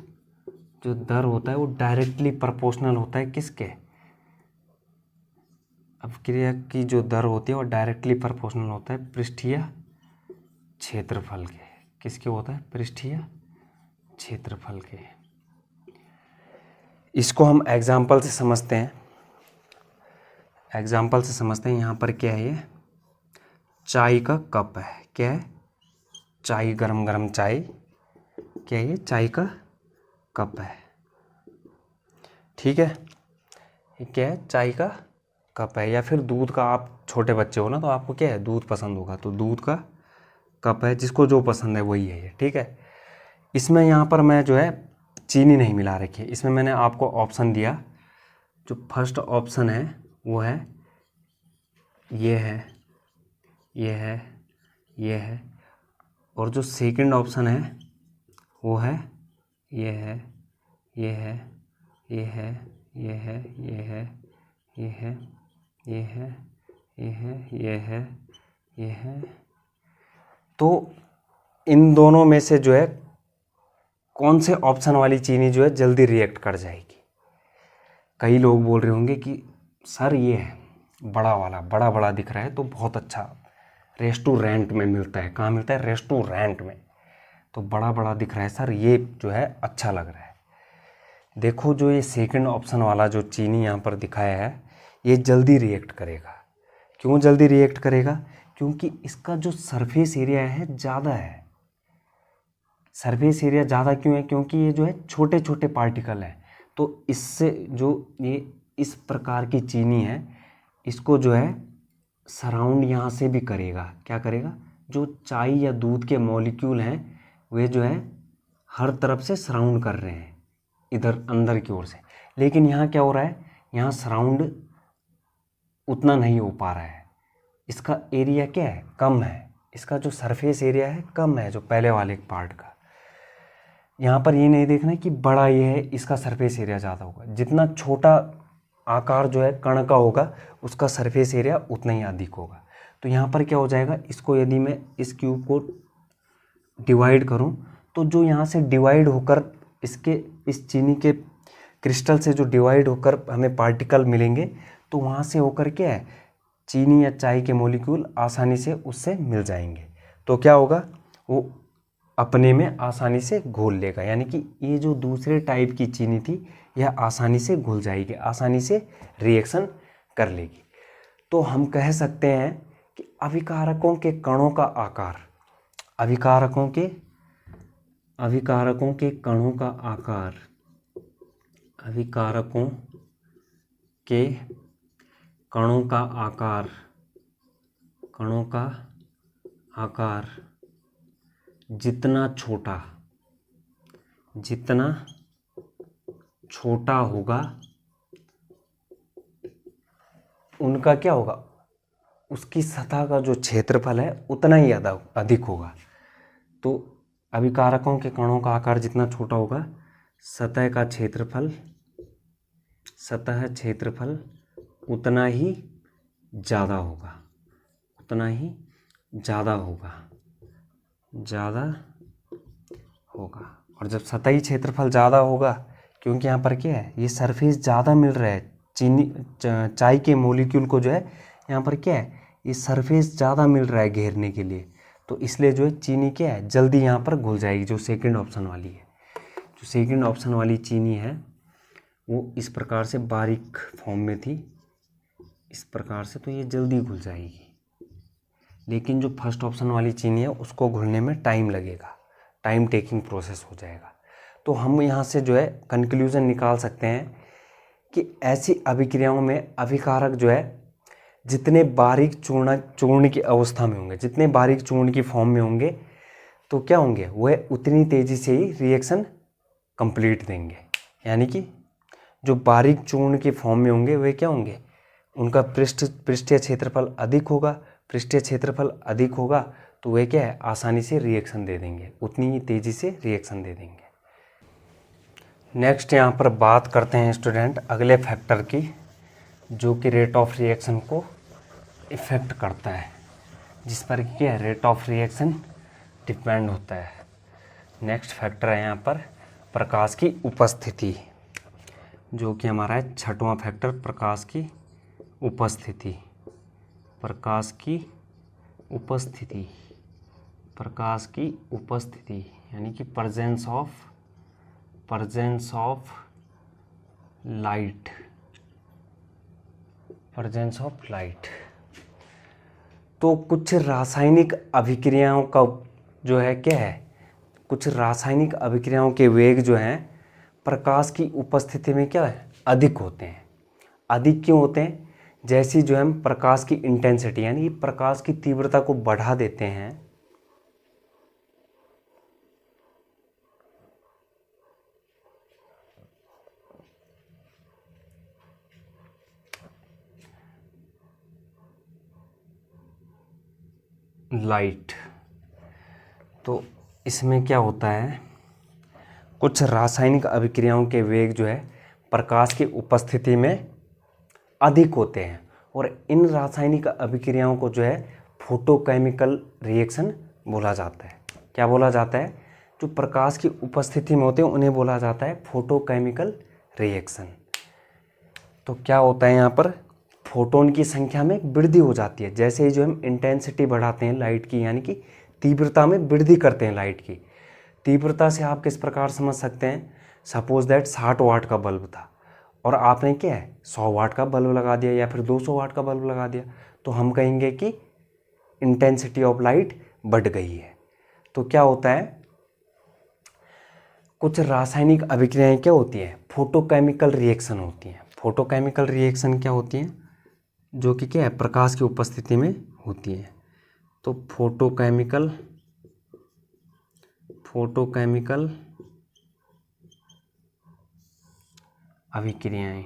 जो दर होता है वो डायरेक्टली प्रोपोर्शनल होता है किसके, अभिक्रिया की जो दर होती है वो डायरेक्टली प्रोपोर्शनल होता है पृष्ठीय क्षेत्रफल के। किसके होता है, पृष्ठीय क्षेत्रफल के। इसको हम एग्जाम्पल से समझते हैं। यहाँ पर क्या है, ये चाय का कप है। क्या है, चाय, गरम गरम चाय। क्या है, ये चाय का कप है। ठीक है, ये क्या है, चाय का कप है। या फिर दूध का, आप छोटे बच्चे हो ना तो आपको क्या है, दूध पसंद होगा, तो दूध का कप है। जिसको जो पसंद है वही है ये। ठीक है, इसमें यहाँ पर मैं जो है चीनी नहीं मिला रखी है। इसमें मैंने आपको ऑप्शन दिया, जो फर्स्ट ऑप्शन है वो है ये है, ये है, ये है, और जो सेकंड ऑप्शन है वो है ये है, ये है, ये है, ये है, ये है, ये है, ये है, ये है, ये है, ये है। तो इन दोनों में से जो है कौन से ऑप्शन वाली चीनी जो है जल्दी रिएक्ट कर जाएगी। कई लोग बोल रहे होंगे कि सर ये है बड़ा वाला, बड़ा बड़ा दिख रहा है तो बहुत अच्छा, रेस्टोरेंट में मिलता है। कहाँ मिलता है, रेस्टोरेंट में, तो बड़ा बड़ा दिख रहा है सर, ये जो है अच्छा लग रहा है। देखो, जो ये सेकंड ऑप्शन वाला जो चीनी यहाँ पर दिखाया है ये जल्दी रिएक्ट करेगा। क्यों जल्दी रिएक्ट करेगा, क्योंकि इसका जो सरफेस एरिया है ज़्यादा है। सरफेस एरिया ज़्यादा क्यों है, क्योंकि ये जो है छोटे छोटे पार्टिकल हैं। तो इससे जो ये इस प्रकार की चीनी है इसको जो है सराउंड यहाँ से भी करेगा। क्या करेगा, जो चाय या दूध के मॉलिक्यूल हैं वे जो है हर तरफ से सराउंड कर रहे हैं इधर अंदर की ओर से, लेकिन यहाँ क्या हो रहा है, यहाँ सराउंड उतना नहीं हो पा रहा है। इसका एरिया क्या है, कम है, इसका जो सरफेस एरिया है कम है जो पहले वाले पार्ट का। यहाँ पर ये नहीं देखना कि बड़ा ये है इसका सरफेस एरिया ज़्यादा होगा, जितना छोटा आकार जो है कण का होगा उसका सरफेस एरिया उतना ही अधिक होगा। तो यहाँ पर क्या हो जाएगा, इसको यदि मैं इस क्यूब को डिवाइड करूँ तो जो यहाँ से डिवाइड होकर इसके इस चीनी के क्रिस्टल से जो डिवाइड होकर हमें पार्टिकल मिलेंगे तो वहाँ से होकर क्या है, चीनी या चाय के मॉलिक्यूल आसानी से उससे मिल जाएंगे। तो क्या होगा, वो अपने में आसानी से घोल लेगा, यानी कि ये जो दूसरे टाइप की चीनी थी यह आसानी से घुल जाएगी, आसानी से रिएक्शन कर लेगी। तो हम कह सकते हैं कि अभिकारकों के कणों का आकार, अभिकारकों के कणों का आकार, अभिकारकों के कणों का आकार, कणों का आकार जितना छोटा होगा उनका क्या होगा, उसकी सतह का जो क्षेत्रफल है उतना ही अधिक होगा। तो अभिकारकों के कणों का आकार जितना छोटा होगा, सतह क्षेत्रफल उतना ही ज़्यादा होगा, और जब सतही क्षेत्रफल ज़्यादा होगा, क्योंकि यहाँ पर क्या है, ये सरफेस ज़्यादा मिल रहा है चाय के मॉलिक्यूल को जो है, यहाँ पर क्या है, ये सरफेस ज़्यादा मिल रहा है घेरने के लिए, तो इसलिए जो है चीनी क्या है जल्दी यहाँ पर घुल जाएगी। जो सेकंड ऑप्शन वाली है, जो सेकंड ऑप्शन वाली चीनी है वो इस प्रकार से बारीक फॉर्म में थी, इस प्रकार से, तो ये जल्दी घुल जाएगी। लेकिन जो फर्स्ट ऑप्शन वाली चीनी है उसको घुलने में टाइम लगेगा, टाइम टेकिंग प्रोसेस हो जाएगा। तो हम यहाँ से जो है कंक्लूज़न निकाल सकते हैं कि ऐसी अभिक्रियाओं में अभिकारक जो है जितने बारीक चूर्ण की अवस्था में होंगे, जितने बारीक चूर्ण की फॉर्म में होंगे, तो क्या होंगे, वह उतनी तेज़ी से ही रिएक्शन कंप्लीट देंगे। यानी कि जो बारीक चूर्ण की फॉर्म में होंगे वे क्या होंगे, उनका पृष्ठीय क्षेत्रफल अधिक होगा, पृष्ठीय क्षेत्रफल अधिक होगा तो वे क्या है आसानी से रिएक्शन दे देंगे, उतनी ही तेज़ी से रिएक्शन दे देंगे। नेक्स्ट यहाँ पर बात करते हैं स्टूडेंट अगले फैक्टर की, जो कि रेट ऑफ रिएक्शन को इफ़ेक्ट करता है, जिस पर क्या है रेट ऑफ रिएक्शन डिपेंड होता है। नेक्स्ट फैक्टर है यहाँ पर प्रकाश की उपस्थिति, जो कि हमारा है छठवां फैक्टर, प्रकाश की उपस्थिति। प्रकाश की उपस्थिति यानी कि प्रेजेंस ऑफ लाइट, तो कुछ रासायनिक अभिक्रियाओं का जो है क्या है, कुछ रासायनिक अभिक्रियाओं के वेग जो हैं प्रकाश की उपस्थिति में क्या है अधिक होते हैं। अधिक क्यों होते हैं, जैसी जो हम प्रकाश की इंटेंसिटी यानी कि प्रकाश की तीव्रता को बढ़ा देते हैं, लाइट, तो इसमें क्या होता है, कुछ रासायनिक अभिक्रियाओं के वेग जो है प्रकाश की उपस्थिति में अधिक होते हैं, और इन रासायनिक अभिक्रियाओं को जो है फोटोकेमिकल रिएक्शन बोला जाता है। क्या बोला जाता है, जो प्रकाश की उपस्थिति में होते हैं उन्हें बोला जाता है फोटोकेमिकल रिएक्शन। तो क्या होता है यहाँ पर, फोटोन की संख्या में वृद्धि हो जाती है, जैसे ही जो हम इंटेंसिटी बढ़ाते हैं लाइट की, यानी कि तीव्रता में वृद्धि करते हैं लाइट की। तीव्रता से आप किस प्रकार समझ सकते हैं, सपोज दैट 60 वाट का बल्ब था और आपने क्या है 100 वाट का बल्ब लगा दिया या फिर 200 वाट का बल्ब लगा दिया, तो हम कहेंगे कि इंटेंसिटी ऑफ लाइट बढ़ गई है। तो क्या होता है, कुछ रासायनिक अभिक्रियाएं क्या होती हैं, फोटोकेमिकल रिएक्शन होती हैं। फोटोकेमिकल रिएक्शन क्या होती हैं, जो कि क्या है प्रकाश की उपस्थिति में होती है। तो फोटोकेमिकल अभिक्रियाएं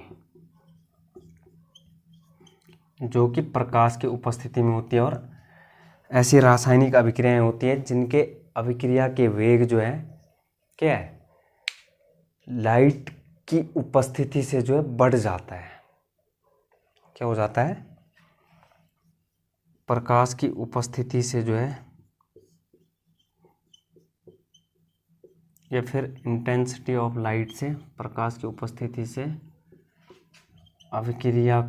जो कि प्रकाश की उपस्थिति में होती है, और ऐसी रासायनिक अभिक्रियाएं होती हैं जिनके अभिक्रिया के वेग जो है क्या है, लाइट की उपस्थिति से जो है बढ़ जाता है। क्या हो जाता है, प्रकाश की उपस्थिति से जो है, या फिर इंटेंसिटी ऑफ लाइट से, प्रकाश की उपस्थिति से अभिक्रिया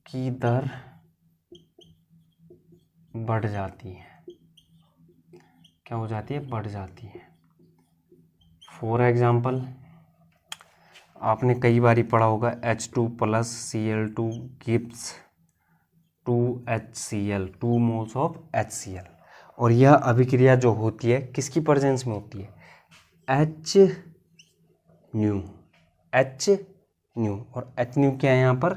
की दर बढ़ जाती है। क्या हो जाती है, बढ़ जाती है। फॉर एग्जाम्पल आपने कई बार पढ़ा होगा H2+Cl2 gives 2HCl, 2 moles of HCl। और यह अभिक्रिया जो होती है किसकी प्रेजेंस में होती है, H न्यू। और H न्यू क्या है यहाँ पर,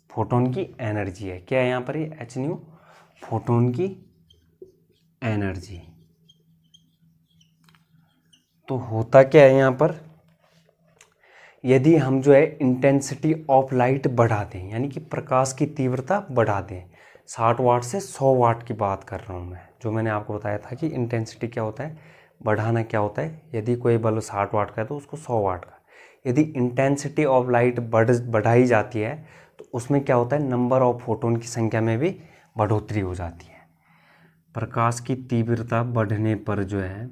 फोटोन की एनर्जी है। क्या है यहाँ पर, ये H न्यू फोटोन की एनर्जी। तो होता क्या है यहाँ पर, यदि हम जो है इंटेंसिटी ऑफ लाइट बढ़ा दें, यानी कि प्रकाश की तीव्रता बढ़ा दें, 60 वाट से 100 वाट की बात कर रहा हूँ मैं, जो मैंने आपको बताया था कि इंटेंसिटी क्या होता है, बढ़ाना क्या होता है। यदि कोई बल्ब 60 वाट का है तो उसको 100 वाट का। यदि इंटेंसिटी ऑफ लाइट बढ़ाई जाती है तो उसमें क्या होता है, नंबर ऑफ फोटोन की संख्या में भी बढ़ोतरी हो जाती है। प्रकाश की तीव्रता बढ़ने पर जो है,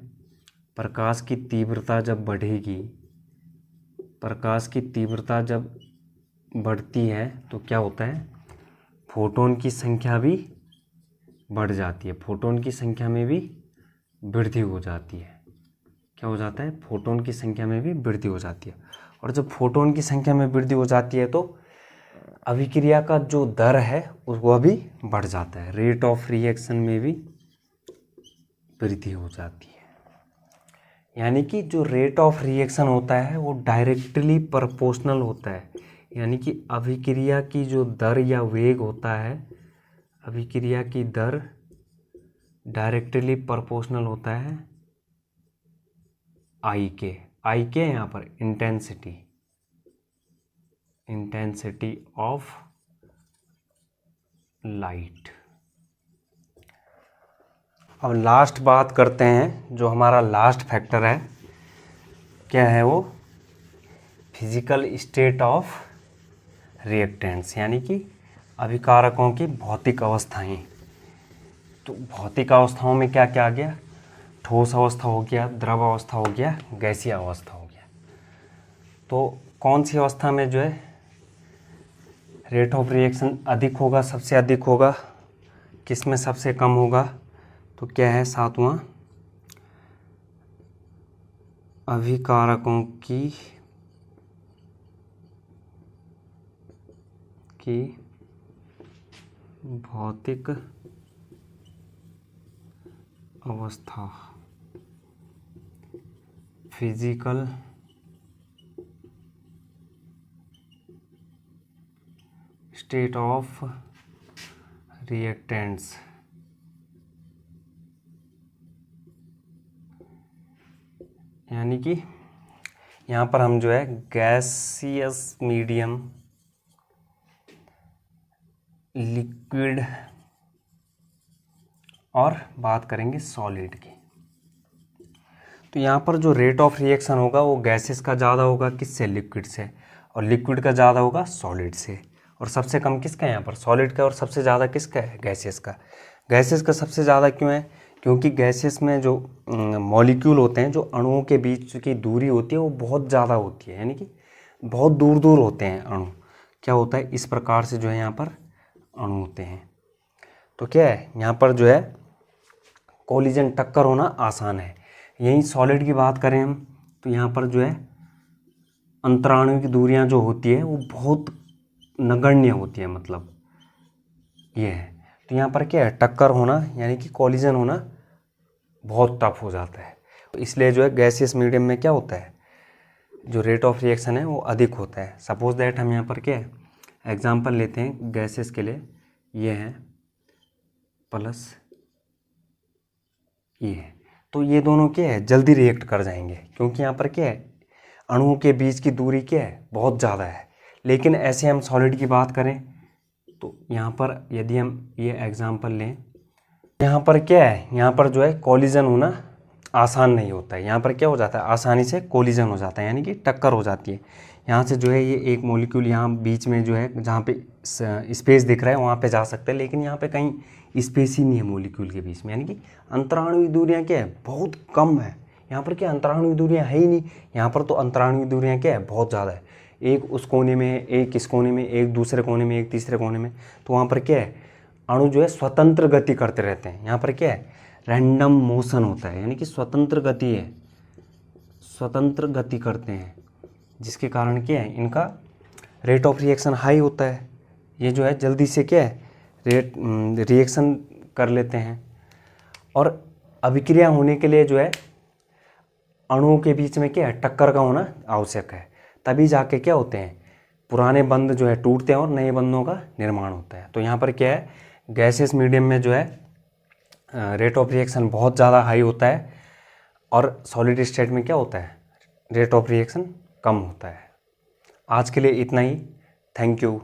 प्रकाश की तीव्रता जब बढ़ेगी, प्रकाश की तीव्रता जब बढ़ती है तो क्या होता है, फोटोन की संख्या भी बढ़ जाती है, फोटोन की संख्या में भी वृद्धि हो जाती है। क्या हो जाता है, फोटोन की संख्या में भी वृद्धि हो जाती है। और जब फोटोन की संख्या में वृद्धि हो जाती है तो अभिक्रिया का जो दर है वह भी बढ़ जाता है, रेट ऑफ रिएक्शन में भी वृद्धि हो जाती है। यानी कि जो रेट ऑफ रिएक्शन होता है वो डायरेक्टली प्रोपोर्शनल होता है, यानी कि अभिक्रिया की जो दर या वेग होता है, अभिक्रिया की दर डायरेक्टली प्रोपोर्शनल होता है आई के यहाँ पर इंटेंसिटी ऑफ लाइट। अब लास्ट बात करते हैं, जो हमारा लास्ट फैक्टर है, क्या है वो, फिजिकल स्टेट ऑफ रिएक्टेंट्स, यानी कि अभिकारकों की भौतिक अवस्थाएं। तो भौतिक अवस्थाओं में क्या क्या आ गया, ठोस अवस्था हो गया, द्रव अवस्था हो गया, गैसीय अवस्था हो गया। तो कौन सी अवस्था में जो है रेट ऑफ रिएक्शन अधिक होगा, सबसे अधिक होगा, किस में सबसे कम होगा, तो क्या है, 7वां, अभिकारकों की भौतिक अवस्था, फिजिकल स्टेट ऑफ रिएक्टेंट्स। यानी कि यहाँ पर हम जो है गैसियस मीडियम, लिक्विड और बात करेंगे सॉलिड की। तो यहाँ पर जो रेट ऑफ रिएक्शन होगा वो गैसेस का ज़्यादा होगा, किससे, लिक्विड से, और लिक्विड का ज़्यादा होगा सॉलिड से। और सबसे कम किसका है यहाँ पर, सॉलिड का, और सबसे ज़्यादा किसका है, गैसेस का। गैसेस का सबसे ज़्यादा क्यों है, क्योंकि गैसेस में जो मॉलिक्यूल होते हैं, जो अणुओं के बीच की दूरी होती है वो बहुत ज़्यादा होती है, यानी कि बहुत दूर दूर होते हैं अणु। क्या होता है, इस प्रकार से जो है यहाँ पर अणु होते हैं। तो क्या है, यहाँ पर जो है कोलिजन, टक्कर होना आसान है। यहीं सॉलिड की बात करें हम, तो यहाँ पर जो है अंतराणु की दूरियाँ जो होती है वो बहुत नगण्य होती है, मतलब ये है। तो यहाँ पर क्या है, टक्कर होना यानी कि कोलिजन होना बहुत टफ हो जाता है। तो इसलिए जो है गैसियस मीडियम में क्या होता है, जो रेट ऑफ रिएक्शन है वो अधिक होता है। सपोज दैट हम यहाँ पर क्या है, एग्जाम्पल लेते हैं गैसेस के लिए, ये है प्लस ये है, तो ये दोनों क्या है जल्दी रिएक्ट कर जाएंगे, क्योंकि यहाँ पर क्या है अणुओं के बीच की दूरी क्या है बहुत ज़्यादा है। लेकिन ऐसे हम सॉलिड की बात करें तो यहाँ पर यदि हम ये एग्जांपल लें, यहाँ पर क्या है, यहाँ पर जो है कोलिजन होना आसान नहीं होता है। यहाँ पर क्या हो जाता है आसानी से कोलिजन हो जाता है, यानी कि टक्कर हो जाती है। यहाँ से जो है ये एक मॉलिक्यूल यहाँ बीच में जो है जहाँ पे स्पेस दिख रहा है वहाँ पे जा सकता है, लेकिन यहाँ पे कहीं स्पेस ही नहीं है मॉलिक्यूल के बीच में, यानी कि अंतराणुवीय दूरियाँ क्या है बहुत कम है। यहाँ पर क्या अंतराणुवीय दूरियाँ है ही नहीं, यहाँ पर तो अंतराणुवीय दूरियाँ क्या है बहुत ज़्यादा है। एक उस कोने में है, एक इस कोने में, एक दूसरे कोने में, एक तीसरे कोने में, तो वहाँ पर क्या है अणु जो है स्वतंत्र गति करते रहते हैं। यहाँ पर क्या है रैंडम मोशन होता है, यानी कि स्वतंत्र गति है, स्वतंत्र गति करते हैं, जिसके कारण क्या है इनका रेट ऑफ रिएक्शन हाई होता है। ये जो है जल्दी से क्या है रिएक्शन कर लेते हैं। और अभिक्रिया होने के लिए जो है अणुओं के बीच में क्या है टक्कर का होना आवश्यक है, तभी जाके क्या होते हैं पुराने बंध जो है टूटते हैं और नए बंधों का निर्माण होता है। तो यहाँ पर क्या है गैसेस मीडियम में जो है रेट ऑफ रिएक्शन बहुत ज़्यादा हाई होता है, और सॉलिड स्टेट में क्या होता है रेट ऑफ रिएक्शन कम होता है। आज के लिए इतना ही, थैंक यू।